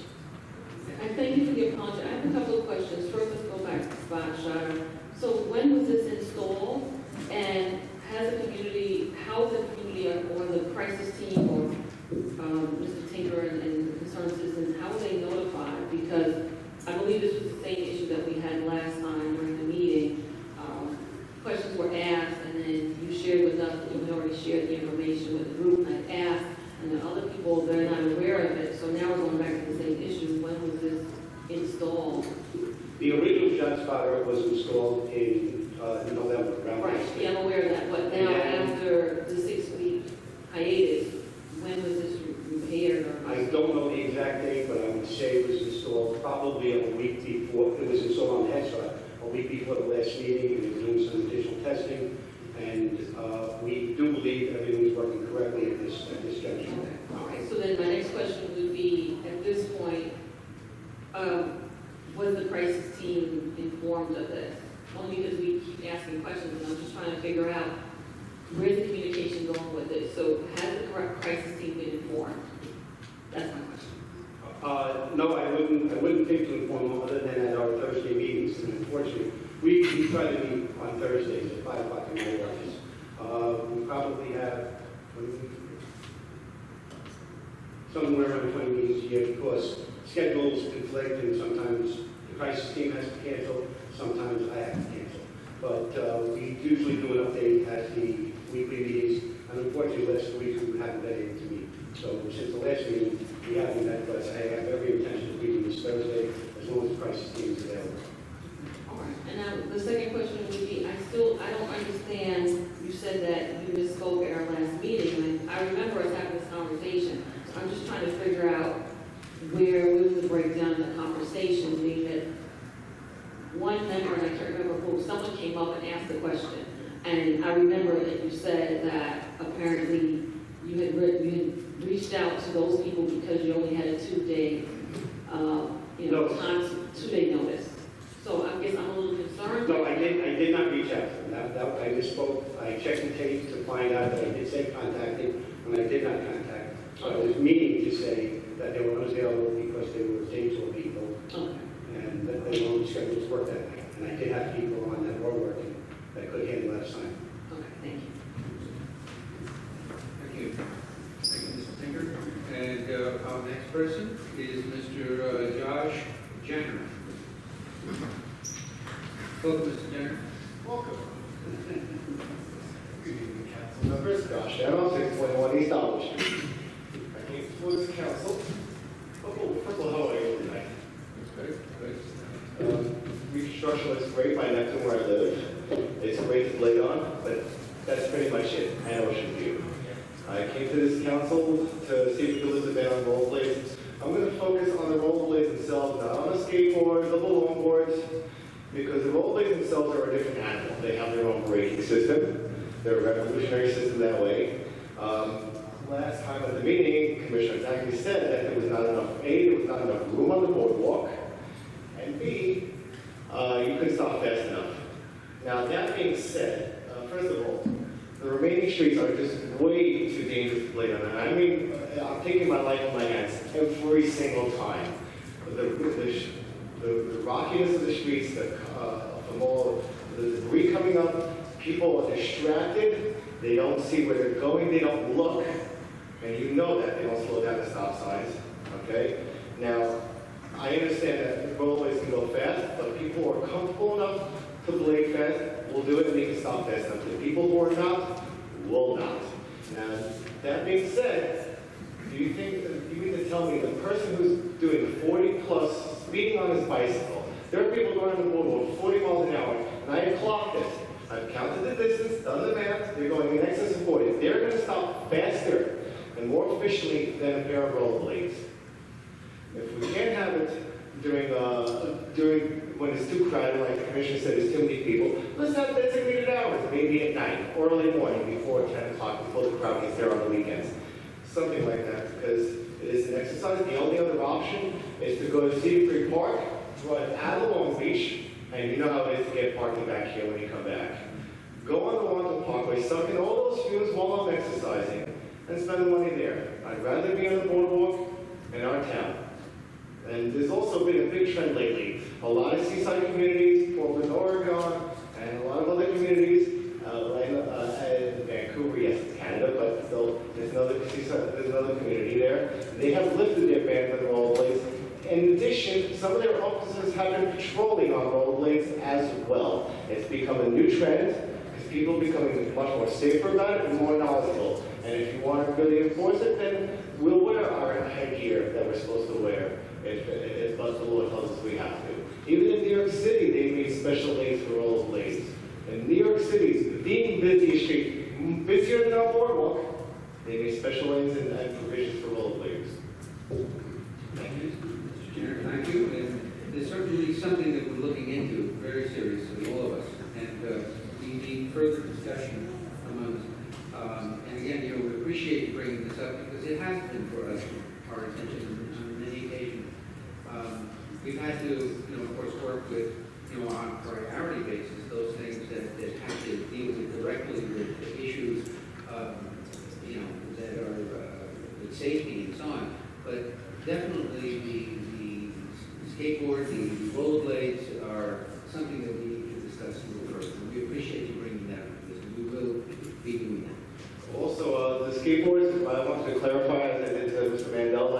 I thank you for the apology. I have a couple of questions. First, let's go back to Spot Shotter. So when was this installed? And has the community, how is the community or the crisis team or Mr. Tinker and concerned citizens, how were they notified? Because I believe this was the same issue that we had last time during the meeting. Questions were asked, and then you shared with us that you had already shared the information with the group, and I asked, and then other people, they're not aware of it. So now we're going back to the same issue. When was this installed? The original shot spotter was installed in November. Around Right, yeah, I'm aware of that. But now, after the 6-week hiatus, when was this repaired? I don't know the exact date, but I would say it was installed probably a week before. It was installed on the Head Start a week before the last meeting, and we were doing some additional testing. And we do believe everything's working correctly at this junction. All right, so then my next question would be, at this point, was the crisis team informed of this? Only because we keep asking questions, and I'm just trying to figure out where's the communication going with it. So has the correct crisis team been informed? That's my question. No, I wouldn't think to inform them other than at our Thursday meetings. And unfortunately, we try to meet on Thursdays at 5 o'clock in my office. We probably have somewhere around 20 meetings a year because schedules conflict and sometimes the crisis team has to cancel, sometimes I have to cancel. But we usually do an update at the weekly meetings, and unfortunately last week we haven't been able to meet. So since the last meeting, we haven't met, but I have every intention of meeting this Thursday as long as the crisis team is available. All right, and now the second question would be, I don't understand, you said that you misspoke at our last meeting, and I remember us having this conversation. So I'm just trying to figure out where was the breakdown in the conversation, meaning that one member, and I can't remember who, someone came up and asked a question, and I remember that you said that apparently you had reached out to those people because you only had a 2-day, two-day notice. So I guess I'm a little concerned. No, I did not reach out to them. I misspoke. I checked the tape to find out that I did say contacting, and I did not contact. So I was meaning to say that they were unavailable because they were daytime people, Okay. and that they were on scheduled work that night. And I did have people on that were working that could handle that assignment. Okay, thank you. Thank you. Thank you, Mr. Tinker. And our next person is Mr. Josh Jenner. Welcome, Mr. Jenner. Welcome. Good evening, council members. Josh Eramo, 621 East Olive Street. I came before this council. First of all, how are you tonight? Good, good. Reconstruction looks great by next to where I live. It's great to play on, but that's pretty much it. And Ocean View. I came to this council to see if we could lift a ban on rollerblades. I'm going to focus on the rollerblades themselves, not on the skateboards or the longboards, because the rollerblades themselves are a different animal. They have their own braking system. They're a revolutionary system that way. Last time at the meeting, Commissioner Tangney said that there was not enough, A, there was not enough room on the boardwalk, and B, you couldn't stop fast enough. Now, that being said, first of all, the remaining streets are just way too dangerous to play on. I mean, I'm taking my life in my hands every single time. The rockiness of the streets, from all the debris coming up, people are distracted, they don't see where they're going, they don't look, and you know that they don't slow down the stop signs, okay? Now, I understand that rollerblades can go fast, but people who are comfortable enough to blade fast will do it and they can stop fast enough. The people who are not, will not. Now, that being said, do you mean to tell me the person who's doing 40 plus speeding on his bicycle, there are people going on the boardwalk 40 miles an hour, and I have clocked it. I've counted the distance, done the math, they're going in excess of 40. They're going to stop faster and more efficiently than a pair of rollerblades. If we can't have it during when it's too crowded, like the commissioner said, there's too many people, let's have designated hours, maybe at night, or early morning, before 10 o'clock, before the crowd gets there on the weekends. Something like that, because it is an exercise. The only other option is to go to Cedar Creek Park, drive out of Long Beach, and you know how it is to get parking back here when you come back. Go on the Wanda Parkway, suck in all those fumes while I'm exercising, and spend the money there. I'd rather be on the boardwalk in our town. And there's also been a big trend lately. A lot of seaside communities, Portland, Oregon, and a lot of other communities, Vancouver, yes, it's Canada, but still, there's another community there. They have lifted their ban for the rollerblades. In addition, some of their officers have been patrolling on rollerblades as well. It's become a new trend because people are becoming much more safer about it and more knowledgeable. And if you want to really enforce it, then we'll wear our headgear that we're supposed to wear if the law tells us we have to. Even in New York City, they made special lanes for rollerblades. In New York City's the busiest street, busier than our boardwalk, they made special lanes and provisions for rollerblades. Thank you, Mr. Jenner. Thank you. And there's certainly something that we're looking into very seriously, all of us. And we need further discussion among us. And again, we appreciate you bringing this up because it has been for us, our attention on many occasions. We've had to, of course, work with, on a priority basis, those things that have to deal directly with issues, that are with safety and so on. But definitely the skateboard, the rollerblades are something that we need to discuss a little further. We appreciate you bringing that up because we will be doing that. Also, the skateboards, I wanted to clarify, as I did to Mr. Mandell,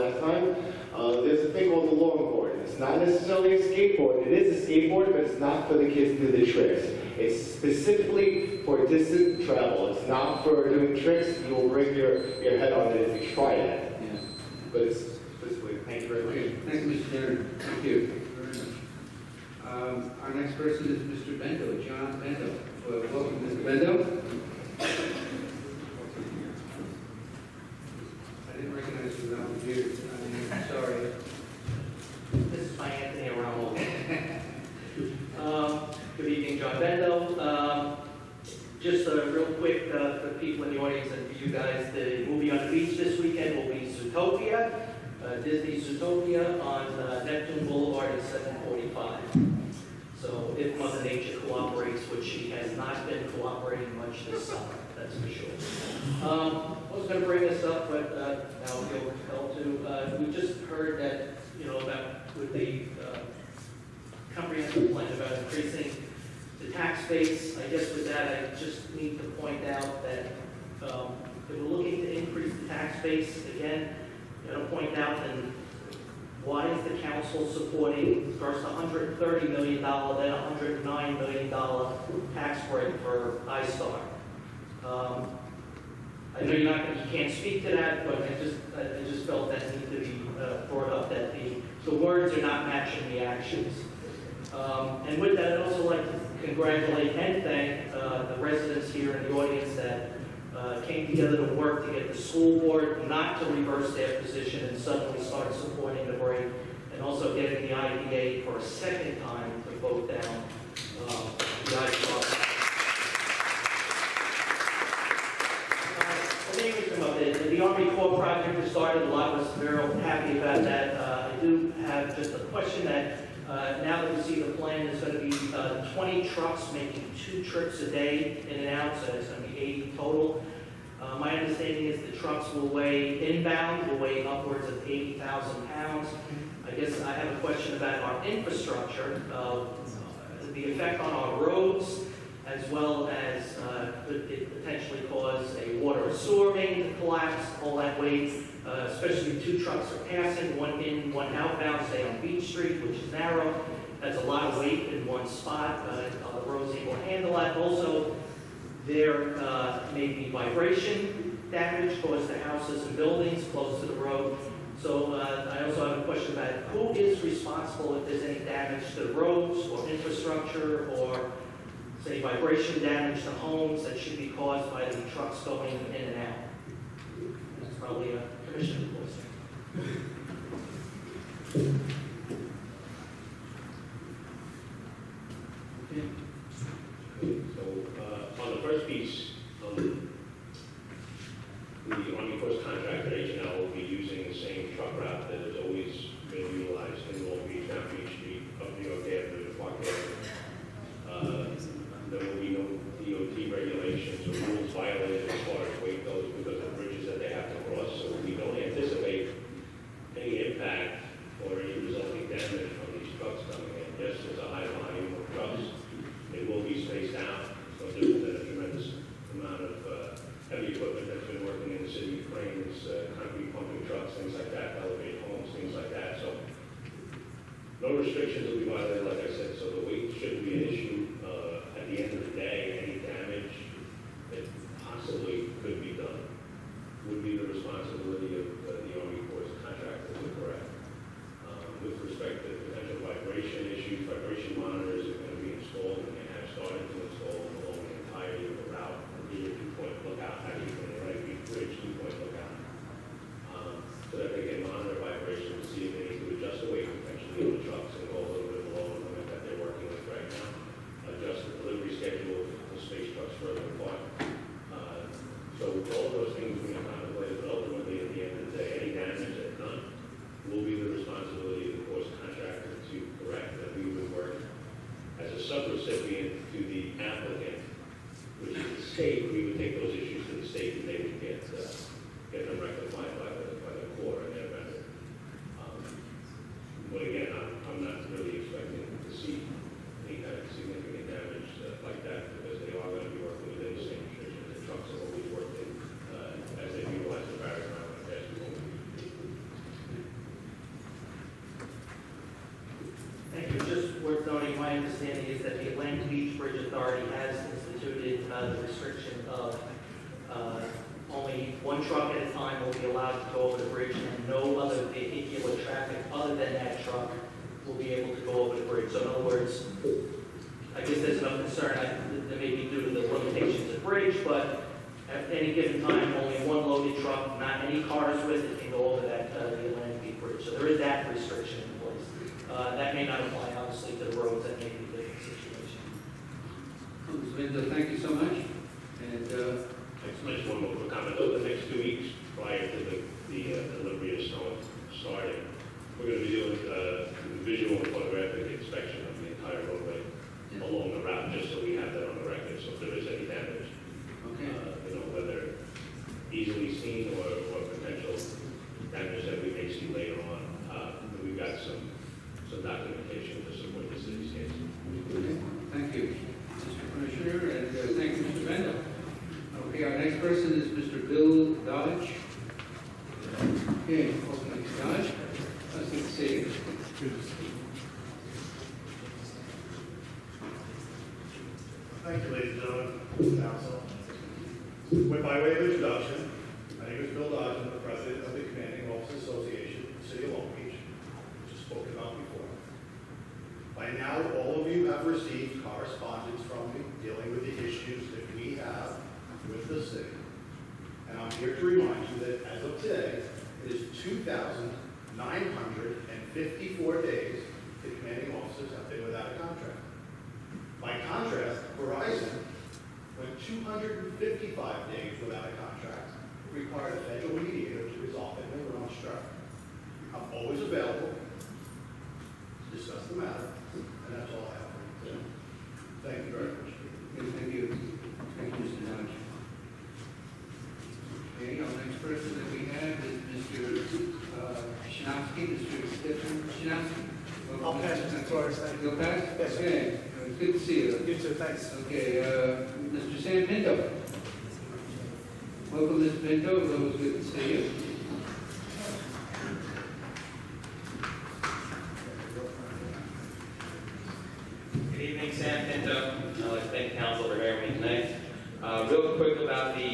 not necessarily a skateboard. It is a skateboard, but it's not for the kids to do the tricks. It's specifically for distant travel. It's not for doing tricks. You will break your head on it if you try that. Yeah. But it's specifically, thank you very much. Okay, thank you, Mr. Schnirman. Thank you very much. Our next person is Mr. Bendo, John Bendo. Welcome, Mr. Bendo. I didn't recognize you without the beard. I'm sorry. This is my Anthony Eramo. Good evening, John Mandell. Just real quick for people in the audience and for you guys, the movie on the beach this weekend will be Zootopia, Disney's Zootopia on Neptune Boulevard at 7:45. So if Mother Nature cooperates, which she has not been cooperating much this summer, that's for sure. I was going to bring this up, but now I feel compelled to. We just heard that, about with the comprehensive plan about increasing the tax base. I guess with that, I just need to point out that if we're looking to increase the tax base, again, point out then why is the council supporting first $130 million, then $109 million tax break for iStar? I know you can't speak to that, but I just felt that needed to be brought up, that the words are not matching the actions. And with that, I'd also like to congratulate and thank the residents here in the audience that came together to work to get the school board not to reverse their position and suddenly start supporting the break, and also getting the IDA for a second time to vote down the iStar. The Army Corps project has started. A lot of us are very happy about that. I do have just a question that now that we see the plan, there's going to be 20 trucks making 2 trips a day in and out, so it's going to be 80 total. My understanding is the trucks will weigh inbound, will weigh upwards of 80,000 pounds. I guess I have a question about our infrastructure, the effect on our roads, as well as could it potentially cause a water or sewer main to collapse, all that weight, especially 2 trucks are passing, one in, one outbound, say on Beach Street, which is narrow. That's a lot of weight in one spot. Are the roads able to handle that? Also, there may be vibration damage caused to houses and buildings close to the road. So I also have a question about who is responsible if there's any damage to the roads or infrastructure, or say vibration damage to homes that should be caused by the trucks going in and out. That's probably a commissioner question. So on the first piece, the Army Force contractor H&L will be using the same truck route that has always been utilized in Long Beach, down Beach Street, up New York Avenue, to Park Avenue. There will be no DOT regulations or rules violated as far as weight goes because of bridges that they have to cross. So we don't anticipate any impact or any resulting damage from these trucks coming in. Yes, there's a high volume of trucks. They will be spaced out. So there's been a tremendous amount of heavy equipment that's been working in the city, cranes, concrete pumping trucks, things like that, elevated homes, things like that. So no restrictions will be violated, like I said. So the weight shouldn't be an issue. At the end of the day, any damage that possibly could be done would be the responsibility of the Army Corps contractor to correct. With respect to potential vibration issues, vibration monitors are going to be installed, and they have started to install along the entirety of the route. Either 2-point lookout, actually from the right bridge, 2-point lookout, so that they can monitor vibration to see if they need to adjust the weight potentially on the trucks and go a little bit below the limit that they're working with right now. Adjust the delivery schedule of the space trucks further apart. So all of those things we contemplated, but ultimately at the end of the day, any damage that's done will be the responsibility of the course contractor to correct. That we would work as a subrecipient to the applicant, which is the state. We would take those issues to the state and they would get them rectified by the Corps and their vendor. But again, I'm not really expecting to see any kind of significant damage like that, because they are going to be working within the same restrictions that trucks have always worked in as they utilize the barrier around the past. my understanding is that the Atlantic Beach Bridge Authority has instituted the restriction of only one truck at a time will be allowed to go over the bridge, and no other vehicular traffic other than that truck will be able to go over the bridge. So in other words, I guess there's enough concern that may be due to the limitations of bridge, but at any given time, only one loaded truck, not any cars with it, can go over that the Atlantic Beach Bridge. So there is that restriction in place. That may not apply, obviously, to the roads. That may be a different situation. Ms. Mandell, thank you so much. And Just one more quick comment. Over the next 2 weeks prior to the delivery of snow starting, we're going to be doing visual and photographic inspection of the entire roadway along the route, just so we have that on the record. So if there is any damage, whether easily seen or potential damage that we may see later on, we've got some documentation to support the city's case. okay, thank you, Mr. Commissioner, and thank you, Mr. Mandell. Okay, our next person is Mr. Bill Dodge. Okay, welcome, Mr. Dodge. Nice to see you. Thank you, ladies and gentlemen, council. By way of introduction, my name is Bill Dodge. I'm the president of the Commanding Officers Association, the City of Long Beach, which is spoken about before. By now, all of you have received correspondence from me dealing with the issues that we have with the city. And I'm here to remind you that as of today, it is 2,954 days the commanding officers have been without a contract. By contrast, Verizon went 255 days without a contract. It required a federal mediator to resolve it, and they were on strike. I'm always available to discuss the matter, and that's all I have for you today. Thank you very much. Okay, thank you. Thank you, Mr. Dodge. Okay, our next person that we have is Mr. Schnirman, Mr. Schnirman. I'll pass it to Torres, thank you. You'll pass? Yes, sir. Okay, good to see you. You too, thanks. Okay, Mr. Sam Pinto. Welcome, Mr. Pinto. It was good to see you. Good evening, Sam Pinto. I'd like to thank council for hearing me tonight. Real quick about the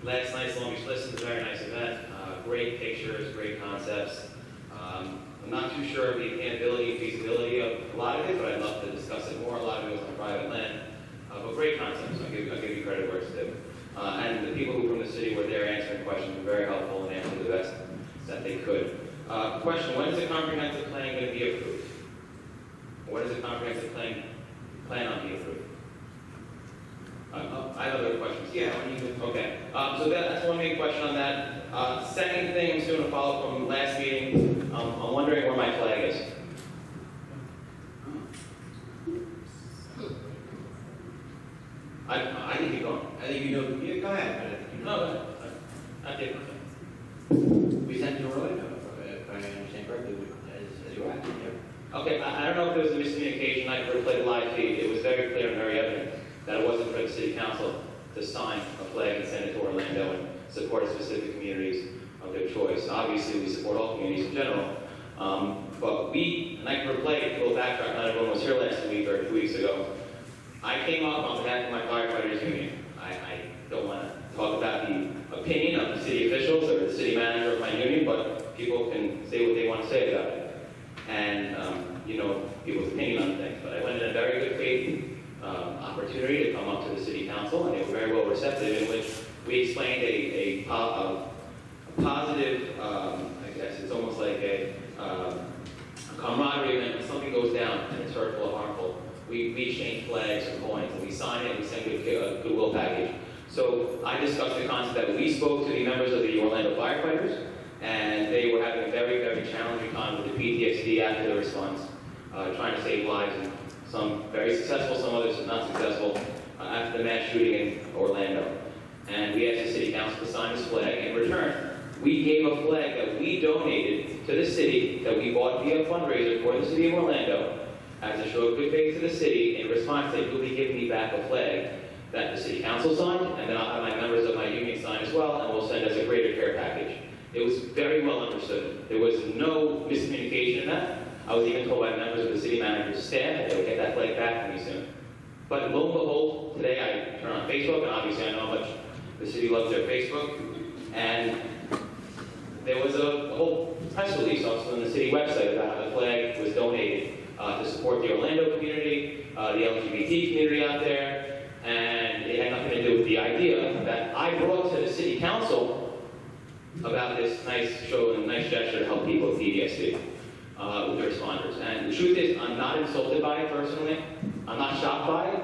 last night's Long Beach Listen. It was a very nice event. Great pictures, great concepts. I'm not too sure of the attainability and feasibility of a lot of it, but I'd love to discuss it more. A lot of it was on private land, but great concepts. I'll give you credit where it's due. And the people who from the city were there answering questions were very helpful and answered the best that they could. Question: when is the comprehensive plan going to be approved? When is the comprehensive plan on being approved? I have other questions. Yeah, when you Okay, so that's one main question on that. Second thing, I'm just doing a follow-up from last meeting. I'm wondering where my flag is. I can keep going. I think you know. Yeah, go ahead. No, I did. We sent you a road, if I understand correctly, as you asked. Yeah. Okay, I don't know if there was a miscommunication. I could have played a live feed. It was very clear and very evident that it wasn't for the city council to sign a flag and send it to Orlando and support specific communities of their choice. Obviously, we support all communities in general. But and I can replay it, a little backtrack, not everyone was here last week or 2 weeks ago. I came up on behalf of my firefighters union. I don't want to talk about the opinion of the city officials or the city manager of my union, but people can say what they want to say about it. And, people's opinion on things. But I went in a very good faith opportunity to come up to the city council, and they were very well receptive, in which we explained a positive, I guess it's almost like a camaraderie event. When something goes down and it's hurtful or harmful, we exchange flags and coins, and we sign it, and we send a goodwill package. So I discussed the concept that we spoke to the members of the Orlando firefighters, and they were having a very, very challenging time with the PTSD after the response, trying to save lives, and some very successful, some others not successful, after the mass shooting in Orlando. And we asked the city council to sign this flag. In return, we gave a flag that we donated to the city, that we bought via a fundraiser for the city of Orlando, as a show of good faith to the city. In response, they will be giving me back a flag that the city council signed, and then I'll have my members of my union sign as well, and we'll send us a greater care package. It was very well understood. There was no miscommunication in that. I was even told by members of the city manager's staff that they would get that flag back from me soon. But lo and behold, today I turn on Facebook, and obviously I know how much the city loves their Facebook, and there was a whole press release also on the city website about how the flag was donated to support the Orlando community, the LGBT community out there, and it had nothing to do with the idea that I brought to the city council about this nice show and nice gesture to help people with PTSD, with the responders. And the truth is, I'm not insulted by it personally. I'm not shocked by it.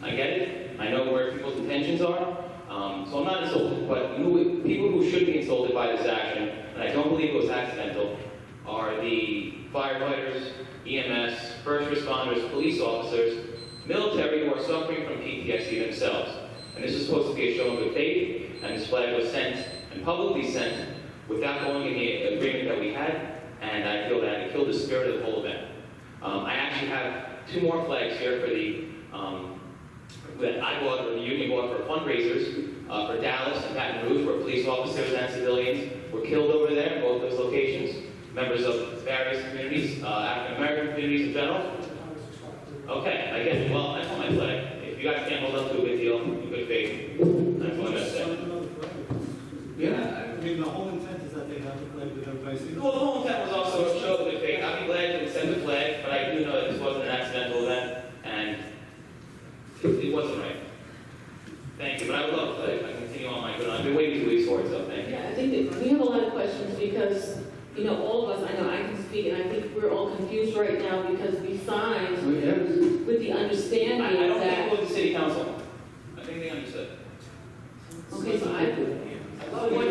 I get it. I know where people's intentions are. So I'm not insulted. But people who should be insulted by this action, and I don't believe it was accidental, are the firefighters, EMS, first responders, police officers, military who are suffering from PTSD themselves. And this is supposed to be a show of good faith, and this flag was sent and publicly sent without going in the agreement that we had, and I feel that it killed the spirit of the whole event. I actually have 2 more flags here for the that I bought, or the union bought for fundraisers for Dallas and Baton Rouge, where police officers and civilians were killed over there in both those locations. Members of various communities, African American communities in general. Okay, I get it. Well, that's not my flag. If you guys can't hold up to a big deal, in good faith, that's what I'm gonna say. Yeah, I mean, the whole intent is that they have the flag with everybody singing. Well, the whole intent was also to show the good faith. I'd be glad to accept the flag, but I do know that this wasn't an accidental event, and it wasn't right. Thank you, but I would love the flag. I continue on my good. I've been waiting 2 weeks for it, so thank you. Yeah, I think that we have a lot of questions because, you know, all of us, I know I can speak, and I think we're all confused right now because we signed with the understanding I don't think that. it was the city council. I think they understood. Okay, so what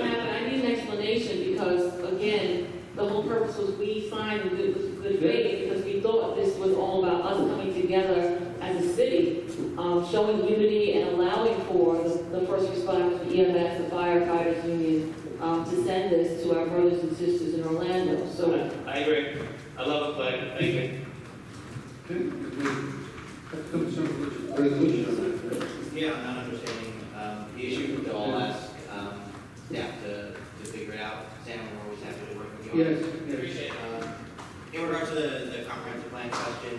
happened, I need an explanation because, again, the whole purpose was we signed with good faith because we thought this was all about us coming together as a city, showing unity and allowing for the first responders, the EMS, the firefighters union, to send this to our brothers and sisters in Orlando. So I agree. I love the flag. Thank you. Okay, have come to some resolution on that, right? Yeah, I'm not understanding the issue. They'll ask staff to figure it out. Sam, we're always happy to work with you. Yes, yes. Appreciate it. In regards to the comprehensive plan question,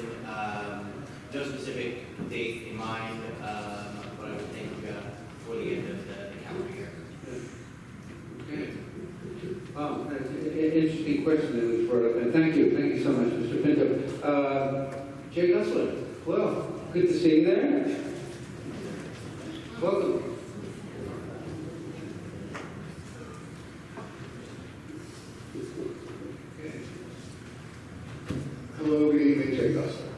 no specific date in mind, but I would think for the end of the calendar year. Okay. That's an interesting question that was brought up, and thank you so much, Mr. Pinto. Jay Gusler, well, good to see you there. Welcome. Hello, good evening, Jay Gusler.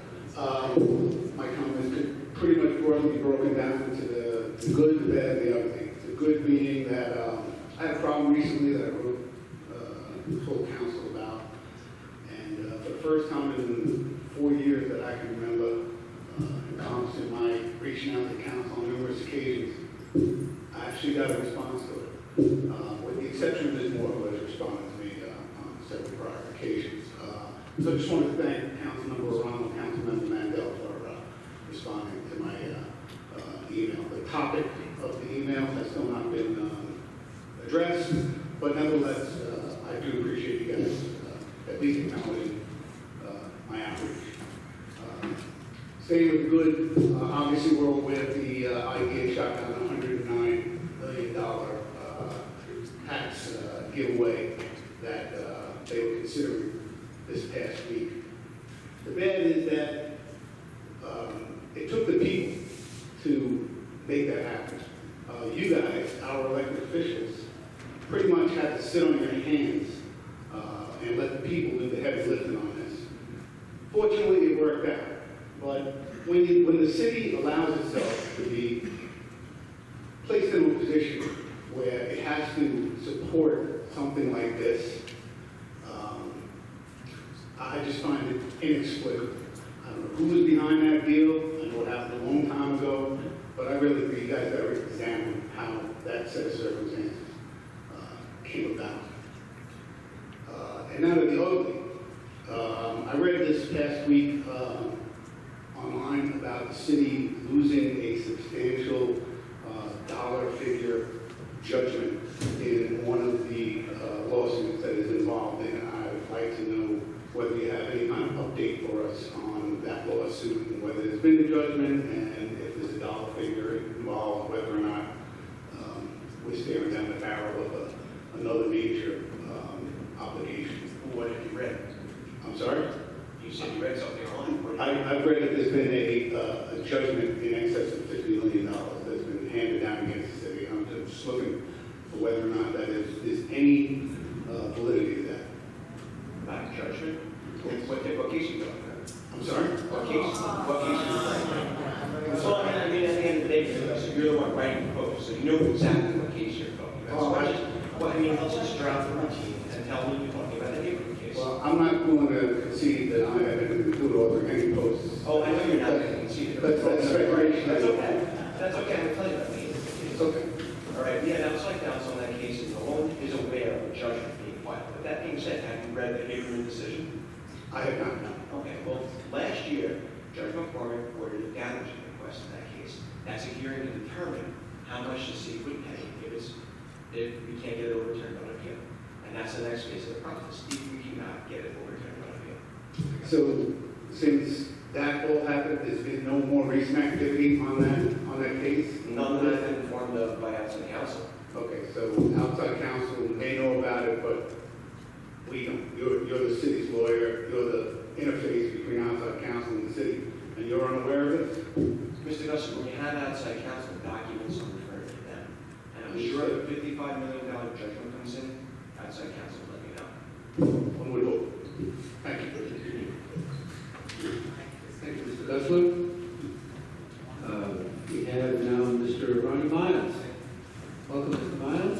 My comments could pretty much be broken down into the good, the bad, and the ugly. The good being that I had a problem recently that I wrote the full council about, and for the first time in 4 years that I can remember, in comments in my reaching out to council on numerous occasions, I actually got a response to it. With the exception of Ms. Moore, who has responded to me on several prior occasions. So I just wanted to thank Councilmember Eramo, Councilmember Mandell for responding to my email. The topic of the email has still not been addressed, but nevertheless, I do appreciate you guys at least acknowledging my outreach. Staying with the good, obviously we're aware of the IDA shot down a $109 million tax giveaway that they were considering this past week. The bad is that it took the people to make that happen. You guys, our elected officials, pretty much had to sit on your hands and let the people do the heavy lifting on this. Fortunately, it worked out. But when the city allows itself to be placed in a position where it has to support something like this, I just find it inexplicable. I don't know who was behind that deal. I know it happened a long time ago, but I really think you guys got to examine how that set of circumstances came about. And now to the ugly. I read this past week online about the city losing a substantial dollar figure judgment in one of the lawsuits that is involved in it. I would like to know whether you have any kind of update for us on that lawsuit and whether there's been a judgment and if there's a dollar figure involved, whether or not we're staring down the barrel of another major obligation. What have you read? I'm sorry? You said you read something online. What did I've read that there's been a judgment in excess of $50 million that's been handed down against the city. I'm just looking for whether or not that is any validity to that. About judgment? What case you talking about? I'm sorry? What case? What case you talking about? So, I mean, at the end of the day, so you're the one writing the post, so you know exactly what case you're talking about. So I just, well, I mean, let's just drop the routine and tell me you're talking about a neighborhood case. Well, I'm not going to concede that I have anything to do with authoring any posts. Oh, I know you're not going to concede it. That's speculation. That's okay. That's okay. I'm telling you about the case. It's okay. All right, yeah, now it's like counsel in that case is alone is aware of a judgment being filed. But that being said, have you read the Haberman decision? I have not, no. Okay, well, last year, Judge McCormick ordered a damaging request in that case. That's a hearing to determine how much the city would pay if we can't get it overturned on appeal. And that's the next phase of the process, if we cannot get it overturned on appeal. So since that all happened, there's been no more recent activity on that case? None that I've been informed of by outside counsel. Okay, so outside counsel may know about it, but we don't. You're the city's lawyer, you're the interface between outside counsel and the city, and you're unaware of it? Mr. Gussie, when you have outside counsel, documents are referred to them. And I'm sure if a $55 million judgment comes in, outside counsel will let me know. One would hope. Thank you. Thank you, Mr. Gusler. We have now Mr. Ronnie Miles. Welcome, Mr. Miles.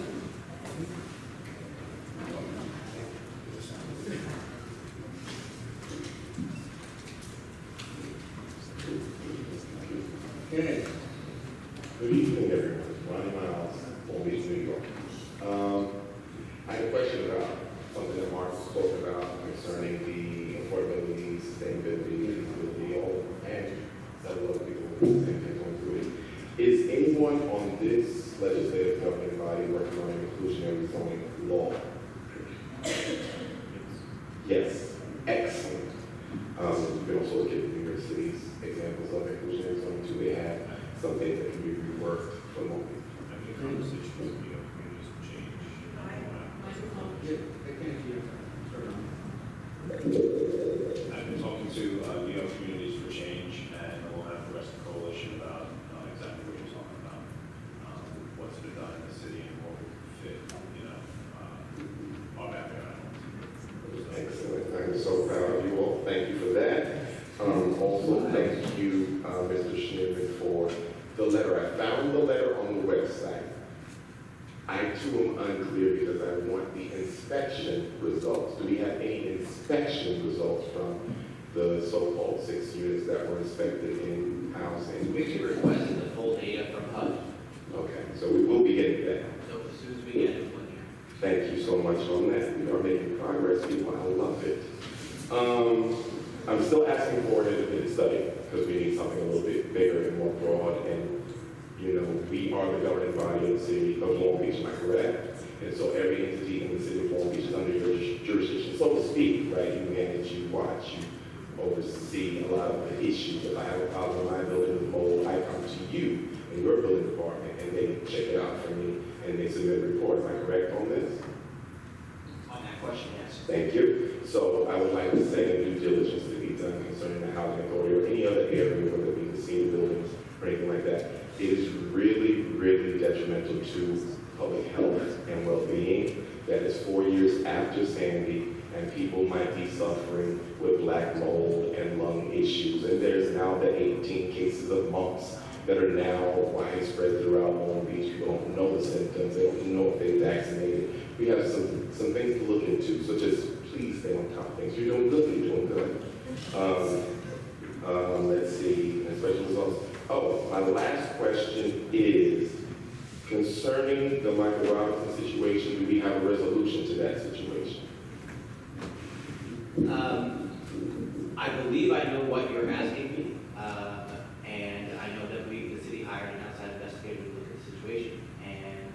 Okay. Good evening, everyone. Ronnie Miles, Palm Beach, New York. I had a question about something that Mark spoke about concerning the affordability, sustainability, and several other people who think they're going through it. Is anyone on this legislative governing body working on an inclusionary zoning law? Yes, excellent. You can also look at New York City's examples of inclusionary zoning too. They have some things that can be reworked for more people. I've been talking to New York Communities for Change, and we'll have the rest of the coalition about exactly what you're talking about, what's been done in the city and what would fit, our background. Excellent. I'm so proud of you all. Thank you for that. Also, thank you, Mr. Schnirman, for the letter. I found the letter on the website. I too am unclear because I want the inspection results. Do we have any inspection results from the so-called 6 units that were inspected in housing? We requested the full data from HUD, Okay, so we will be getting that. so as soon as we get it, we'll hear. Thank you so much on that. We are making progress, people. I love it. I'm still asking for an independent study because we need something a little bit bigger and more broad. And, we are the governing body of the city of Long Beach, am I correct? And so every entity in the city of Long Beach is under your jurisdiction, so to speak, right? You manage, you watch, you oversee a lot of the issues. If I have a problem in my building with mold, I come to you in your building department and they check it out for me and they submit a report. Am I correct on this? On that question, yes. Thank you. So I would like to say due diligence to be done concerning the housing authority or any other area, whether it be the senior buildings or anything like that. It is really, really detrimental to public health and well-being that is 4 years after Sandy and people might be suffering with black mold and lung issues. And there's now the 18 cases of mumps that are now widespread throughout Long Beach. People don't know the symptoms. They don't know if they're vaccinated. We have some things to look into, so just please stay on top of things. You're doing good, you're doing good. Let's see, inspection results. Oh, my last question is concerning the Michael Robinson situation. Do we have a resolution to that situation? I believe I know what you're asking me, and I know that the city hired an outside investigator to look at the situation, and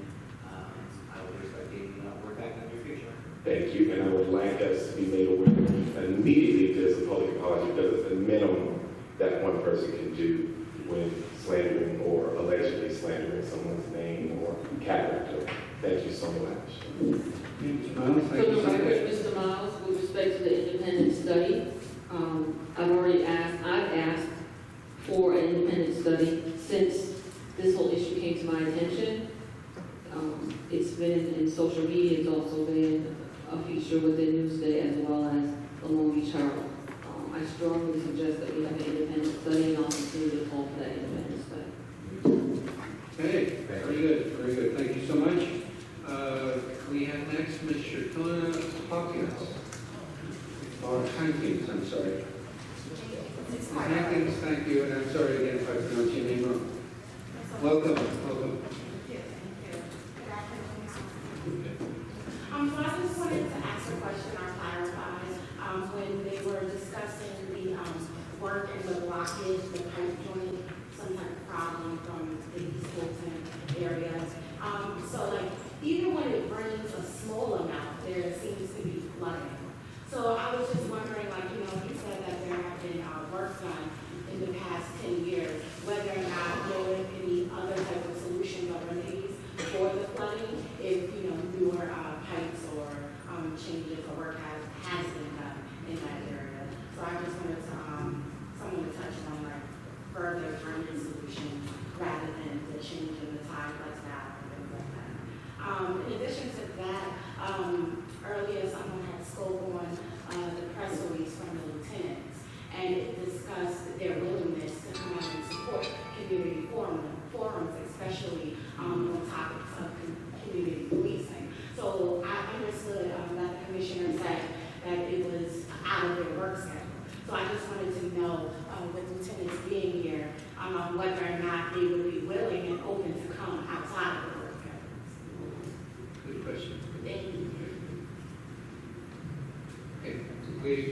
I would expect to work back in the near future. Thank you, and I would like us to be made aware immediately is a public apology because it's the minimum that one person can do when slandering or allegedly slandering someone's name or character. Thank you so much. Mr. Miles, For thank you the so much. record, Mr. Miles, with respect to the independent study, I've asked for an independent study since this whole issue came to my attention. It's been in social media, it's also been a feature within Newsday as well as the Long Beach Herald. I strongly suggest that we have an independent study, and I'll continue to call for that independent study. Okay, very good, very good. Thank you so much. We have next Ms. Shatona Hawkins. Or Hankins, I'm sorry. Hankins, thank you, and I'm sorry again if I pronounced your name wrong. Welcome, welcome. So I just wanted to ask a question or clarify, when they were discussing the work and the blockage, the pipe joint, some type of problem from the East Fulton area. So like, even when it rains a small amount, there seems to be flooding. So I was just wondering, like, you said that there have been work done in the past 10 years, whether or not there were any other type of solutions or remedies for the flooding, if, newer pipes or changes or work has been done in that area. So I just wanted to, someone to touch on like further drainage solutions rather than the change in the tide let's out and things like that. In addition to that, earlier someone had spoke on the press release from the lieutenants, and it discussed their willingness to come out and support community forums, especially on topics of community policing. So I understood that the commissioner said that it was out of their work schedule. So I just wanted to know, with lieutenants being here, whether or not they would be willing and open to come outside of the work schedule. Good question. Thank you. Okay.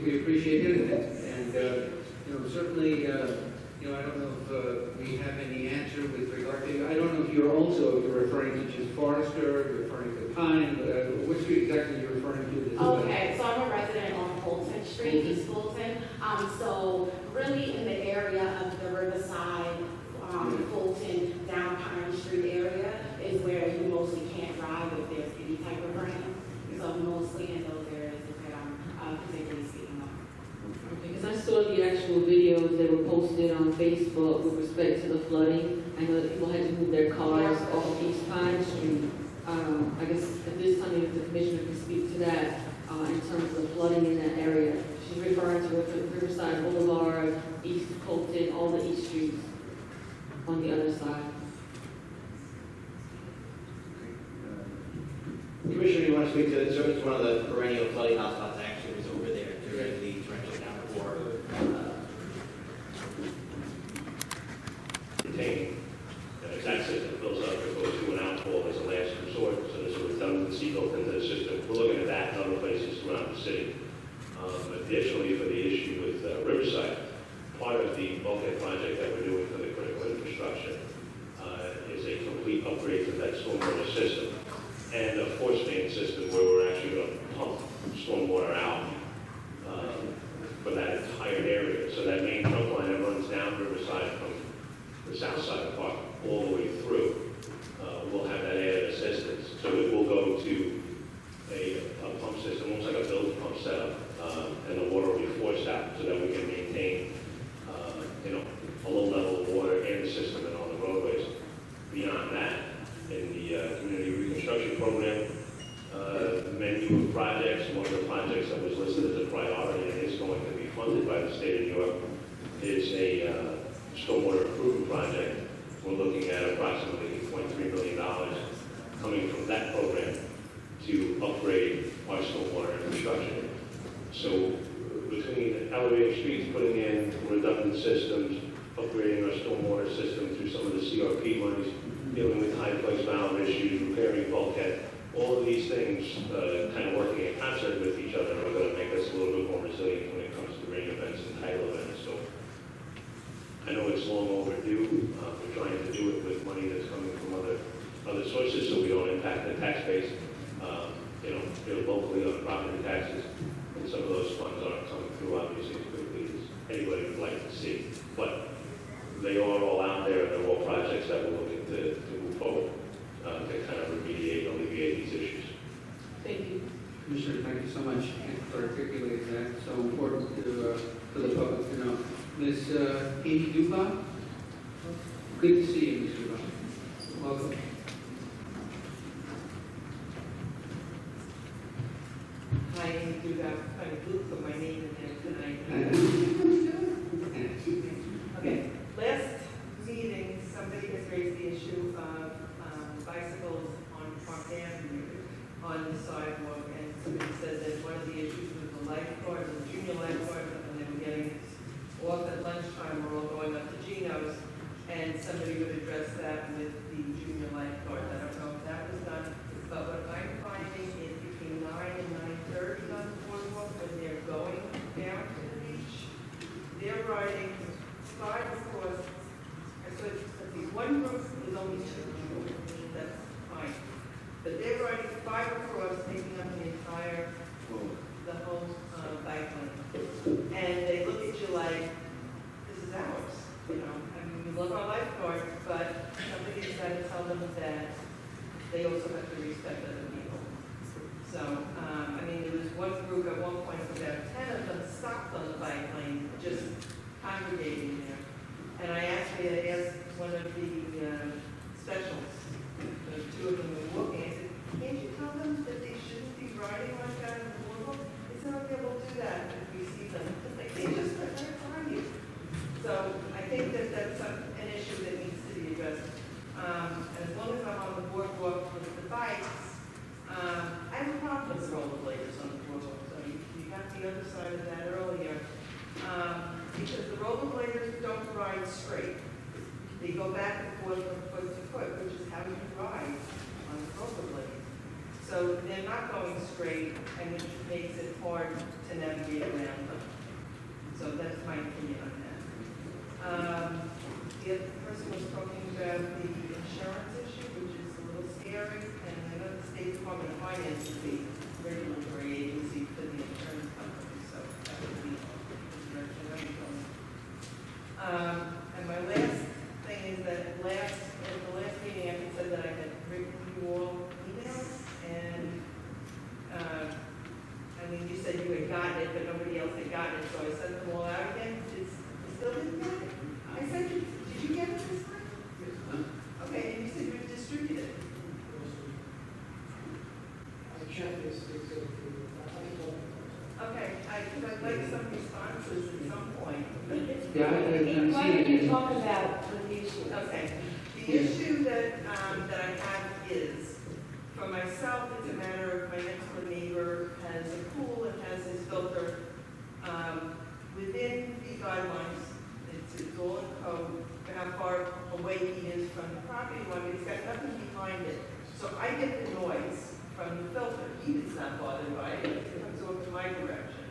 We appreciate it, and certainly, I don't know if we have any answer with regard to, I don't know if you're referring to just Forester, you're referring to Pine, what street exactly you're referring to? This Okay, so I'm a resident on Fulton Street, East Fulton. So really in the area of the Riverside, Fulton, down Pine Street area is where you mostly can't drive if there's any type of rain. So mostly in those areas is that I'm particularly speaking of. Because I saw the actual videos that were posted on Facebook with respect to the flooding. I know that people had to move their cars off of East Pine Street. I guess at this time, if the commissioner can speak to that in terms of flooding in that area. She's referring to Riverside Boulevard, East Fulton, all the East streets on the other side. Commissioner, you want to speak to it? So it's one of the perennial flooding hotspots actually was over there during the torrential downpour. Contain that exact system fills up, it goes to an outfall as a last resort, so there's a redundancy built into the system. We're looking at that in other places throughout the city. Additionally, for the issue with Riverside, part of the bulkhead project that we're doing for the critical infrastructure is a complete upgrade to that stormwater system and a force main system where we're actually going to pump stormwater out for that entire area. So that main trunk line that runs down Riverside from the south side of the park all the way through, we'll have that added assistance. So it will go to a pump system, almost like a build pump setup, and the water will be forced out so that we can maintain, a low level of water in the system and on the roadways. Beyond that, in the community reconstruction program, menu of projects, one of the projects that was listed as a priority and is going to be funded by the state of New York is a stormwater improvement project. We're looking at approximately $8.3 million coming from that program to upgrade our stormwater infrastructure. So between elevating streets, putting in redundant systems, upgrading our stormwater system through some of the CRP monies, dealing with high place valve issues, repairing bulkhead, all of these things kind of working in concert with each other are going to make us a little bit more resilient when it comes to rain events and tidal events. So I know it's long overdue. We're trying to do it with money that's coming from other sources so we don't impact the tax base, locally on property taxes. And some of those funds aren't coming through, obviously, as quickly as anybody would like to see. But they are all out there, and they're all projects that we're looking to move forward, to kind of remediate and alleviate these issues. Thank you. Commissioner, thank you so much for articulating that. So important for the public to know. Ms. Amy Duba? Good to see you, Ms. Duba. Welcome. Hi, Amy Duda. I did put my name in there tonight. Okay, last meeting, somebody has raised the issue of bicycles on Park Avenue on the sidewalk, and somebody said that one of the issues was the lifeguards, the junior lifeguards, and they were getting off at lunchtime, we're all going up to Gino's, and somebody would address that with the junior lifeguards. I don't know if that was done, but what I'm finding is between 9 and 9:30 on the boardwalk, when they're going down to the beach, they're riding 5 across. So it's one group is only 2, that's fine. But they're riding 5 across, taking up the entire, the whole bike lane. And they look at you like, this is ours, you know. I mean, we love our lifeguards, but somebody's got to tell them that they also have to respect other people. So, I mean, there was one group at one point, about 10 of them stopped on the bike lane, just congregating there. And I actually had asked one of the specials, the 2 of them were walking, I said, can't you tell them that they shouldn't be riding like that in the boardwalk? They said, okay, we'll do that if we see them. Like, they just let them find you. So I think that that's an issue that needs to be addressed. And as long as I'm on the boardwalk with the bikes, I have a problem with rollerbladers on the boardwalk. So you got the other side of that earlier. Because the rollerbladers don't ride straight. They go back and forth from foot to foot, which is how you ride on the rollerblades. So they're not going straight, and which makes it hard to navigate around them. So that's my opinion on that. The other person was talking about the insurance issue, which is a little scary, and I know the State Department of Finance is the regulatory agency for the insurance company, so that would be the direction I'm going. And my last thing is that at the last meeting, I had said that I had written you all emails, and I mean, you said you had gotten it, but nobody else had gotten it, so I sent them all out again. You still didn't get it? I sent you, did you get it this time? Okay, and you said you would distribute it. Okay, I'd like some responses at some point. Yeah, I'm Why seeing don't you it. talk about the issue? Okay, the issue that I have is, for myself, it's a matter of my next door neighbor has a pool and has his filter within the guidelines. It's all in code for how far away he is from the property line, but he's got nothing behind it. So I get the noise from the filter. He is not bothered by it, it comes over to my direction.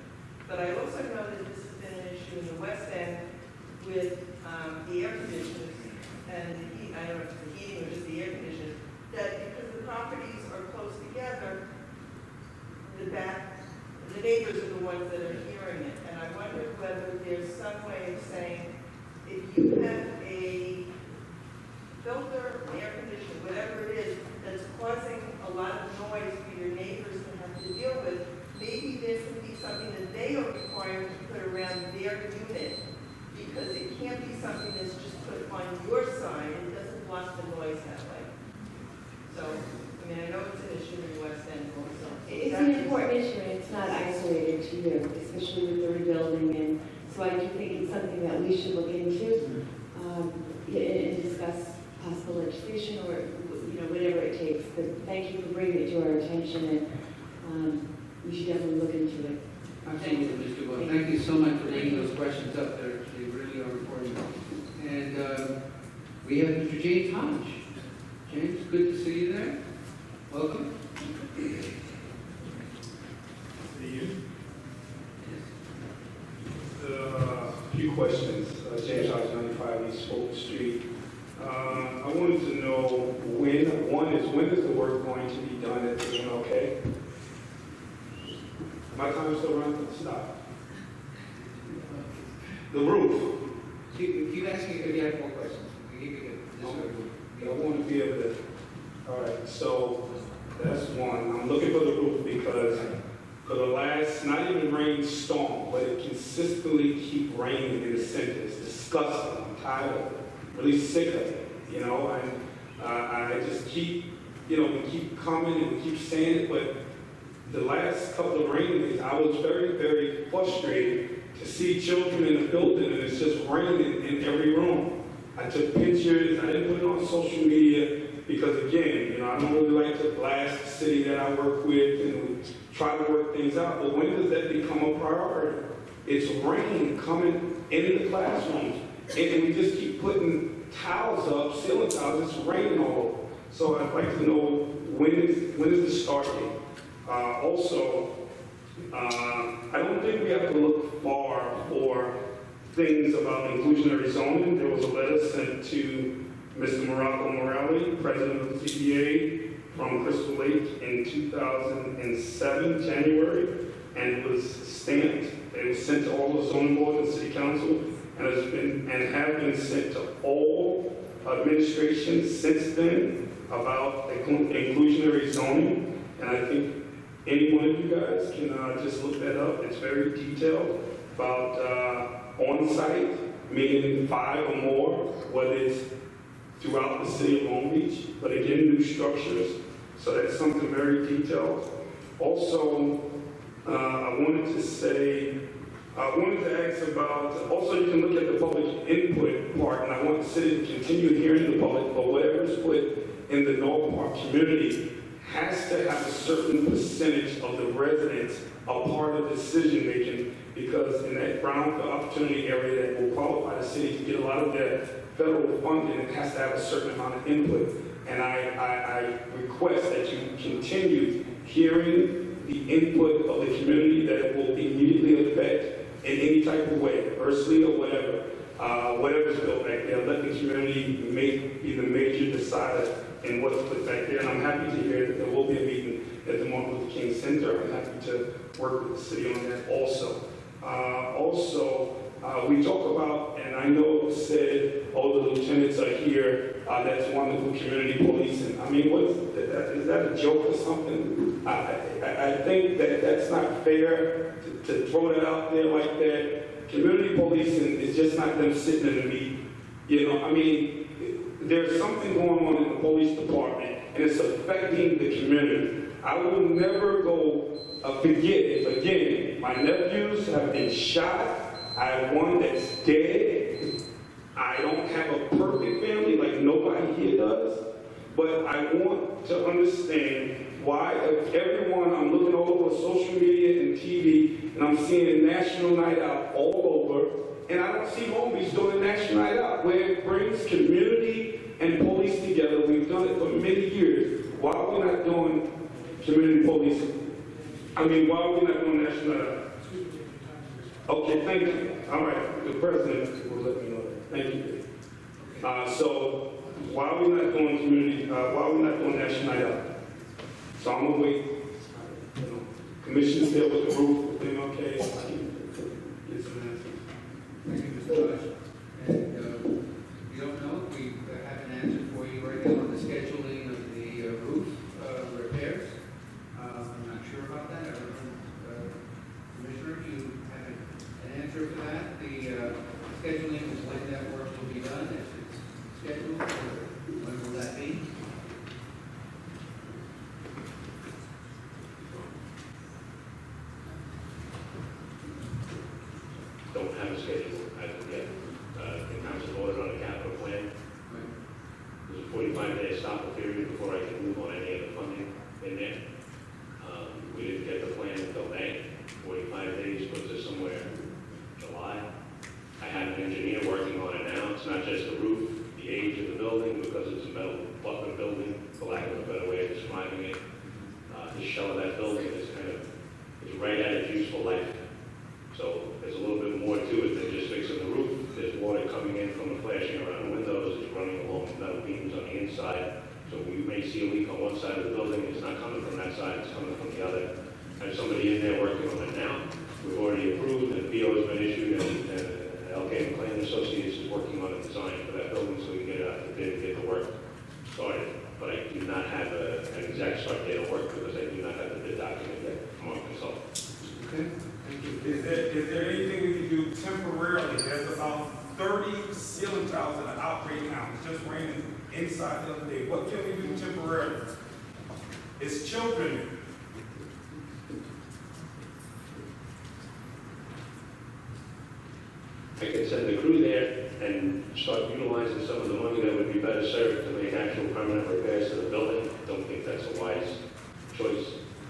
But I also know that this has been an issue in the West End with the air conditioners and the heat, I don't know if it's the heating or just the air conditioners, that because the properties are close together, the neighbors are the ones that are hearing it. And I wonder whether there's some way of saying, if you have a filter, air conditioner, whatever it is, that's causing a lot of noise for your neighbors to have to deal with, maybe there could be something that they are required to put around their unit, because it can't be something that's just put on your side, it doesn't block the noise that way. So, I mean, I know it's an issue in the West End also. It's an important issue, and it's not isolated to you, especially with the rebuilding, and so I do think it's something that we should look into, and discuss possible legislation or, you know, whatever it takes. But thank you for bringing it to our attention, and we should definitely look into it. Absolutely, Mr. Well, thank you so much for bringing those questions up there. They really are important. And we have Mr. James Hodge. James, good to see you there. Welcome. A few questions. James Hodge, 95 East Fulton Street. I wanted to know when is the work going to be done at the MLK? My time's still running, stop. The roof. Keep asking if you have more questions. We give you this I want to be able to, all right, so that's one. I'm looking for the roof because for the last, not even rainstorm, but it consistently keep raining in the center. It's disgusting. I'm tired of it. Really sick of it, you know, and I just keep, you know, we keep coming and we keep saying it, but the last couple of rain days, I was very, very frustrated to see children in the building and it's just raining in every room. I took pictures, I didn't put it on social media because again, you know, I don't really like to blast the city that I work with and we try to work things out, but when does that become a priority? It's rain coming into the classrooms and we just keep putting towels up, ceiling towels, it's raining all over. So I'd like to know when is the start date? Also, I don't think we have to look far for things about inclusionary zoning. There was a letter sent to Mr. Morocco Morelli, president of the CBA, from Crystal Lake in 2007, January, and it was stamped. It was sent to all the zoning boards and city council, and has been sent to all administrations since then about inclusionary zoning. And I think any one of you guys can just look that up. It's very detailed about on-site, meaning 5 or more, whether it's throughout the city of Long Beach, but again, new structures. So that's something very detailed. Also, I wanted to ask about, also you can look at the public input part, and I want the city to continue hearing the public, but whatever is put in the North Park community has to have a certain percentage of the residents a part of decision making, because in that brownfield opportunity area that will qualify the city to get a lot of their federal funding, it has to have a certain amount of input. And I request that you continue hearing the input of the community that it will immediately affect in any type of way, adversely or whatever. Whatever's built back there, let the community be the major decider in what's put back there. And I'm happy to hear that there will be a meeting at the Martin Luther King Center. I'm happy to work with the city on that also. We talk about, and I know it said, oh, the lieutenants are here, that's wonderful community policing. I mean, is that a joke or something? I think that that's not fair to throw that out there like that. Community policing is just not them sitting in a meeting. You know, I mean, there's something going on in the police department, and it's affecting the community. I will never forget if, again, my nephews have been shot. I have one that's dead. I don't have a perfect family like nobody here does, but I want to understand why everyone, I'm looking all over social media and TV, and I'm seeing National Night Out all over, and I don't see Long Beach doing a National Night Out where it brings community and police together. We've done it for many years. Why are we not doing community policing? I mean, why are we not doing National Night Out? Okay, thank you. All right, the president will let me know that. Thank you. So why are we not doing community, why are we not doing National Night Out? So I'm gonna wait. Commission's there with the roof, then okay, I can get some answers. Thank you, Mr. Judge. And we don't know, we have an answer for you right now on the scheduling of the roof repairs. I'm not sure about that. Commissioner, if you have an answer for that, the scheduling is when that work will be done, if it's scheduled, or when will that be? Don't have a schedule as of yet. The council voted on a capital plan. There's a 45-day stop period before I can move on any of the funding in there. We didn't get the plan until May. 45 days puts us somewhere July. I have an engineer working on it now. It's not just the roof, the age of the building, because it's a metal Butler building, for lack of a better way of describing it. The shell of that building is right at its useful life. So there's a little bit more to it than just fixing the roof. There's water coming in from the flashing around the windows. It's running along the metal beams on the inside. So we may see a leak on one side of the building. It's not coming from that side. It's coming from the other. have somebody in there working on it now. We've already approved, and the PO has been issued, and LK McLean Associates is working on a design for that building so we can get it out to bid and get the work started. But I do not have an exact start date of work because I do not have the bid document yet from our consultant. Okay, thank you. Is there anything we can do temporarily? There's about 30 ceiling tiles that are out right now. It's just raining inside the other day. What can we do temporarily? It's children. I can send the crew there and start utilizing some of the money that would be better served to make actual permanent repairs to the building. I don't think that's a wise choice.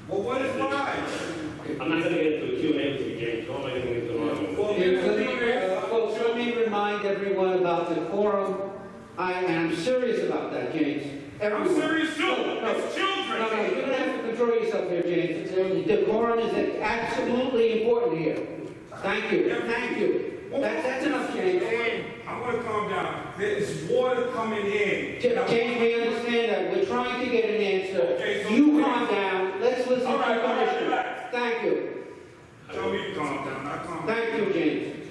Well, what is wise? I'm not going to get into a Q&A with you, James. How am I going to get the wrong Well, Folks, let me remind everyone about the quorum. I am serious about that, James. I'm Everyone. serious too. No, It's children. No, you're gonna have to control yourself here, James. The quorum is absolutely important here. Thank you, thank you. That's enough, James. I'm gonna calm down. There is water coming in. James, we understand that. We're trying to get an answer. Okay, so You calm down. Let's listen to All the right, commissioner. relax. Thank you. Tell me to calm down. I calm down. Thank you, James.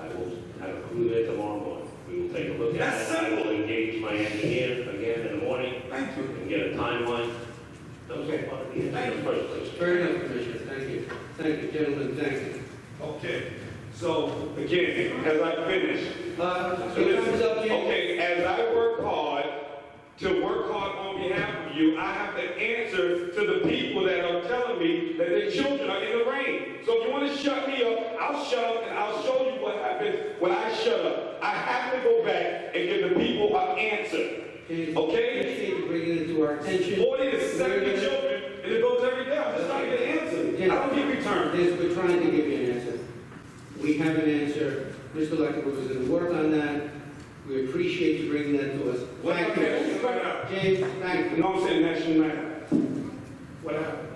I will have a crew there tomorrow morning. We will take a look at That's it. I simple. will engage my engineer again in the morning Thank you. and get a timeline. That was part of the issue in the first place. Fair enough, Commissioner. Thank you. Thank you, gentlemen. Thank you. Okay. So again, as I finish, Your time is up, James. okay, as I work hard on behalf of you, I have to answer to the people that are telling me that their children are in the rain. So if you want to shut me up, I'll shut up and I'll show you what happens when I shut up. I have to go back and give the people an answer. James, Okay? appreciate you bringing it to our attention. 40 to 70 children, and it goes every day. I'm just trying to get an answer. I don't get returned. Yes, we're trying to give you an answer. We have an answer. Mr. Leckerberg was going to work on that. We appreciate you bringing that to us. What Thank happened you. National Night Out? James, thank you. No, I'm saying National Night Out. What happened?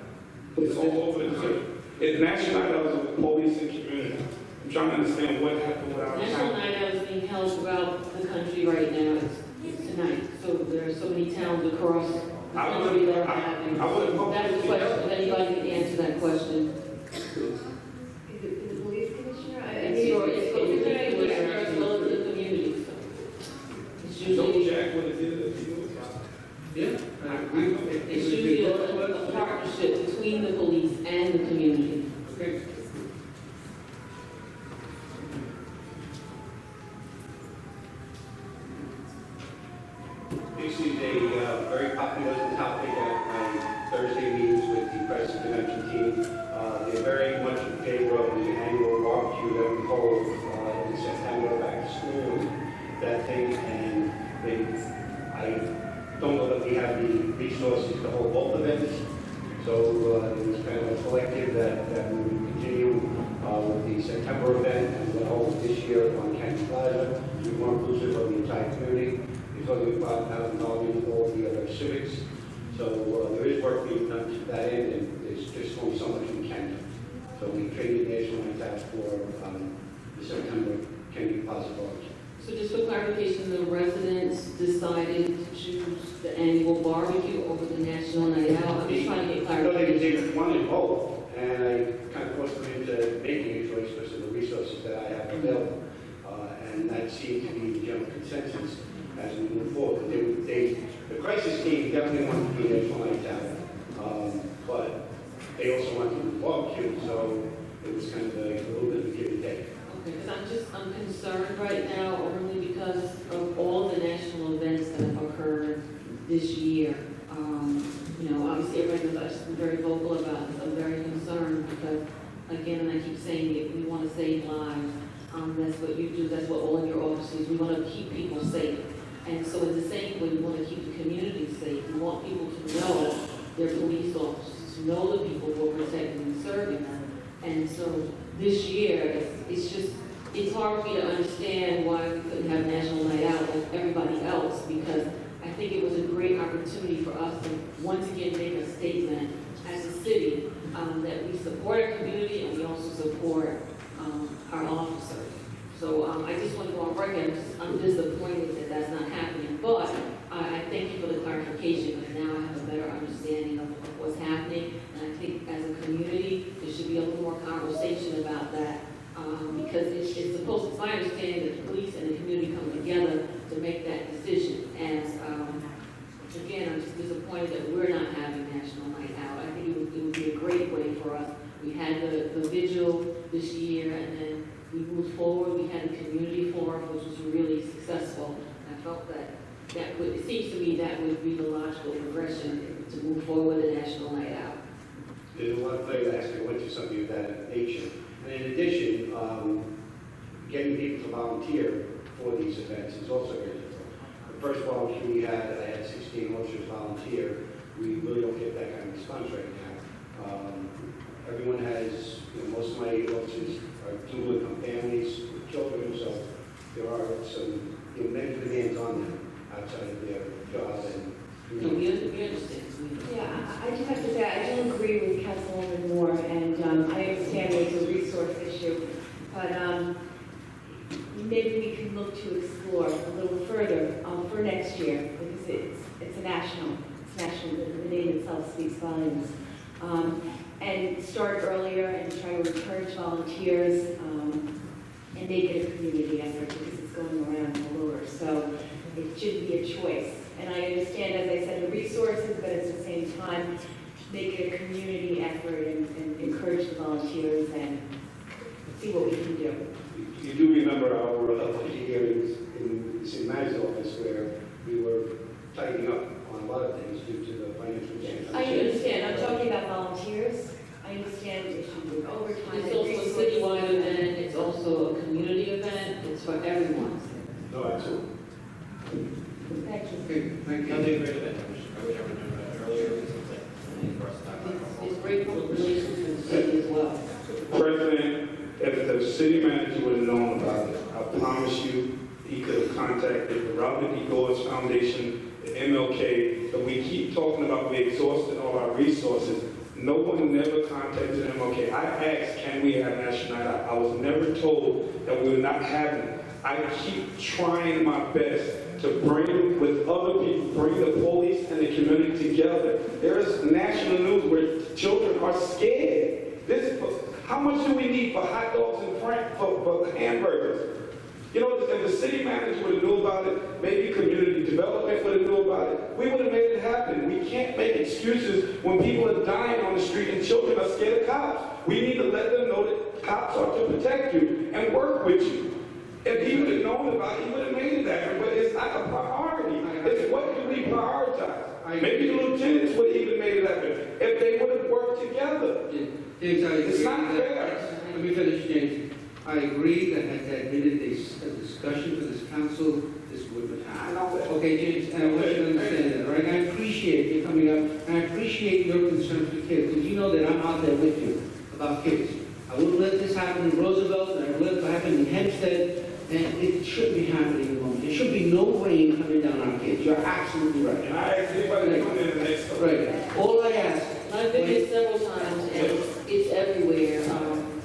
It's all over the country. It's National Night Out of the police and community. I'm trying to understand what happened with our National town. Night Out is being held throughout the country right now. It's tonight. So there are so many towns across the country that are having. I would've- That's the question. If anybody can answer that question. Is it the police commissioner? It's your, it's the commissioner as well as the community, so. It's Don't usually, check what it is that you do. Yeah. it's usually a partnership between the police and the community. Okay. This is a very popular topic at my Thursday meetings with the press and convention team. They're very much in favor of the annual barbecue that we hold in September, back to school, that thing, and I don't know that we have the resources to hold both events. So it was kind of a collective that we would continue with the September event and we'll hold this year on Canton Plaza. We more inclusive of the entire community. It's only $5,000 for all the other civics. So there is work being done to that end, and it's just only so much we can do. So we traded National Night Out for the September Canton Plaza barbecue. So just for clarification, the residents decided to choose the annual barbecue over the National Night Out? I'm just trying to get I know clarification. they wanted both, and I kind of forced them into making a choice because of the resources that I have available. And that seemed to be the general consensus as we move forward. The crisis team definitely wanted to be National Night Out, but they also wanted to do barbecue, so it was kind of a little bit of a give and take. Okay, because I'm concerned right now only because of all the national events that have occurred this year. You know, obviously everybody knows I've just been very vocal about this. I'm very concerned because, again, and I keep saying it, we want to save lives. That's what you do, that's what all of your officers, we want to keep people safe. And so in the same way, we want to keep the community safe. We want people to know they're police officers, to know the people who are protecting and serving them. And so this year, it's hard for me to understand why we couldn't have National Night Out like everybody else, because I think it was a great opportunity for us to once again make a statement as a city that we support our community and we also support our officers. So I just want to go on record, I'm disappointed that that's not happening, but I thank you for the clarification, because now I have a better understanding of what's happening. And I think as a community, more conversation about that, because it's supposed, it's my understanding that the police and the community come together to make that decision. And, again, I'm just disappointed that we're not having National Night Out. I think it would be a great way for us. We had the vigil this year, and then we moved forward. We had a community forum, which was really successful. I felt that it seems to me that would be the logical progression to move forward with a National Night Out. There's a lot of players that actually went to something of that nature. And in addition, getting people to volunteer for these events is also very difficult. The first volunteer we had, I had 16 officers volunteer. We really don't get that kind of response right now. Everyone has, most of my officers are two income families with children, so there are some many demands on them outside of their job and So we understand. Yeah, I do have to say, I do agree with Councilwoman Moore, and I understand there's a resource issue, but maybe we can look to explore a little further for next year, because it's national, the name itself speaks volumes. And start earlier and try to encourage volunteers and make it a community effort, because it's going around all over. So it should be a choice. And I understand, as I said, the resources, but at the same time, make it a community effort and encourage the volunteers and see what we can do. You do remember our hearings in the city manager's office where we were tightening up on a lot of things due to the financial gain. I understand. I'm talking about volunteers. I understand the issue with overtime. It's also a citywide event, it's also a community event, it's for everyone. No, absolutely. Thank you. Okay, thank That'll be a you. great event. I wish I would have known that earlier. Something for us to talk about. It's great public relations for the city as well. President, if the city manager would have known about it, I promise you, he could have contacted the Robert E. Gores Foundation, the MLK, but we keep talking about we exhausted all our resources. No one never contacted MLK. I asked, can we have National Night Out? I was never told that we were not having it. I keep trying my best to bring with other people, bring the police and the community together. There is national news where children are scared. How much do we need for hot dogs and for hamburgers? If the city manager would have knew about it, maybe community development would have knew about it, we would have made it happen. We can't make excuses when people are dying on the street and children are scared of cops. We need to let them know that cops are to protect you and work with you. If he would have known about it, he would have made it happen, but it's not a priority. It's what do we prioritize? Maybe the lieutenants would have even made it happen if they would have worked together. James, I agree. It's not with that. fair. Let me finish, James. I agree that had there been a discussion for this council, this would have happened. Okay, James, and I want you to understand that, all right? I appreciate you coming up, and I appreciate your concern for kids, because you know that I'm out there with you about kids. I wouldn't let this happen in Roosevelt, and I would let it happen in Hempstead, and it shouldn't be happening at the moment. There should be no rain coming down on kids. You're absolutely right. And I asked anybody to come in the next couple of days. Right. All I ask, I've been here several times, and it's everywhere.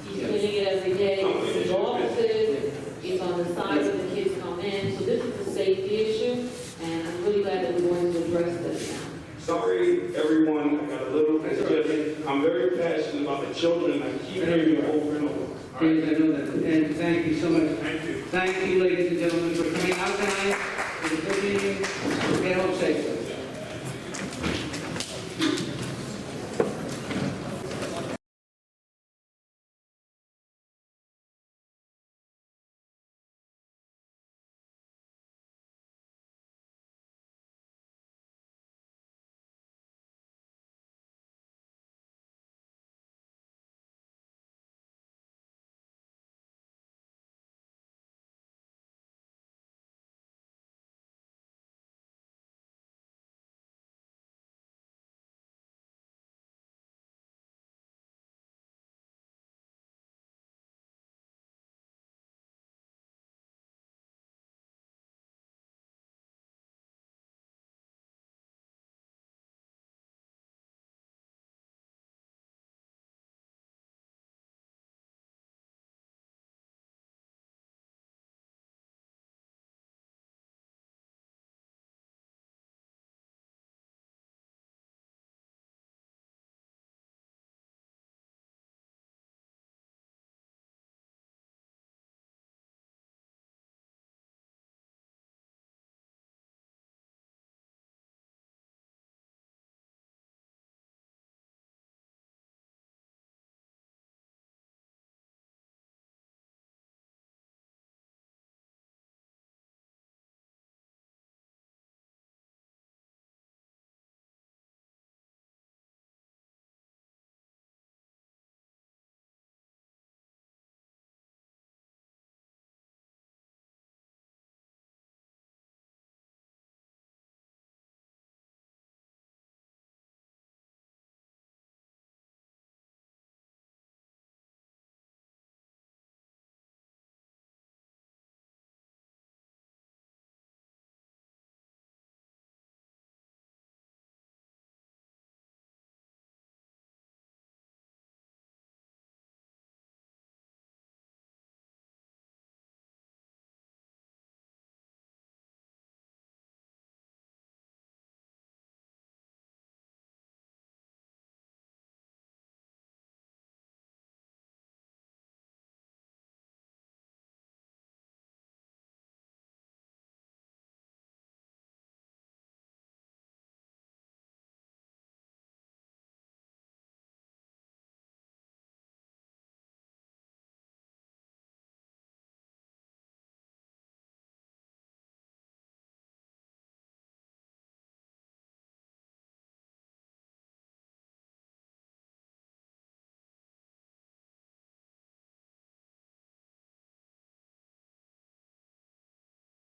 He's cleaning it every day, it's in offices, it's on the side when the kids come in. So this is a safety issue, and I'm really glad that we're going to address this now. Sorry, everyone, I got a little congested. I'm very passionate about the children, and I keep hearing you over and over. All right? James, I know that, and thank you so much. Thank you. Thank you, ladies and gentlemen, for coming out tonight. It was a good meeting. Get home safe.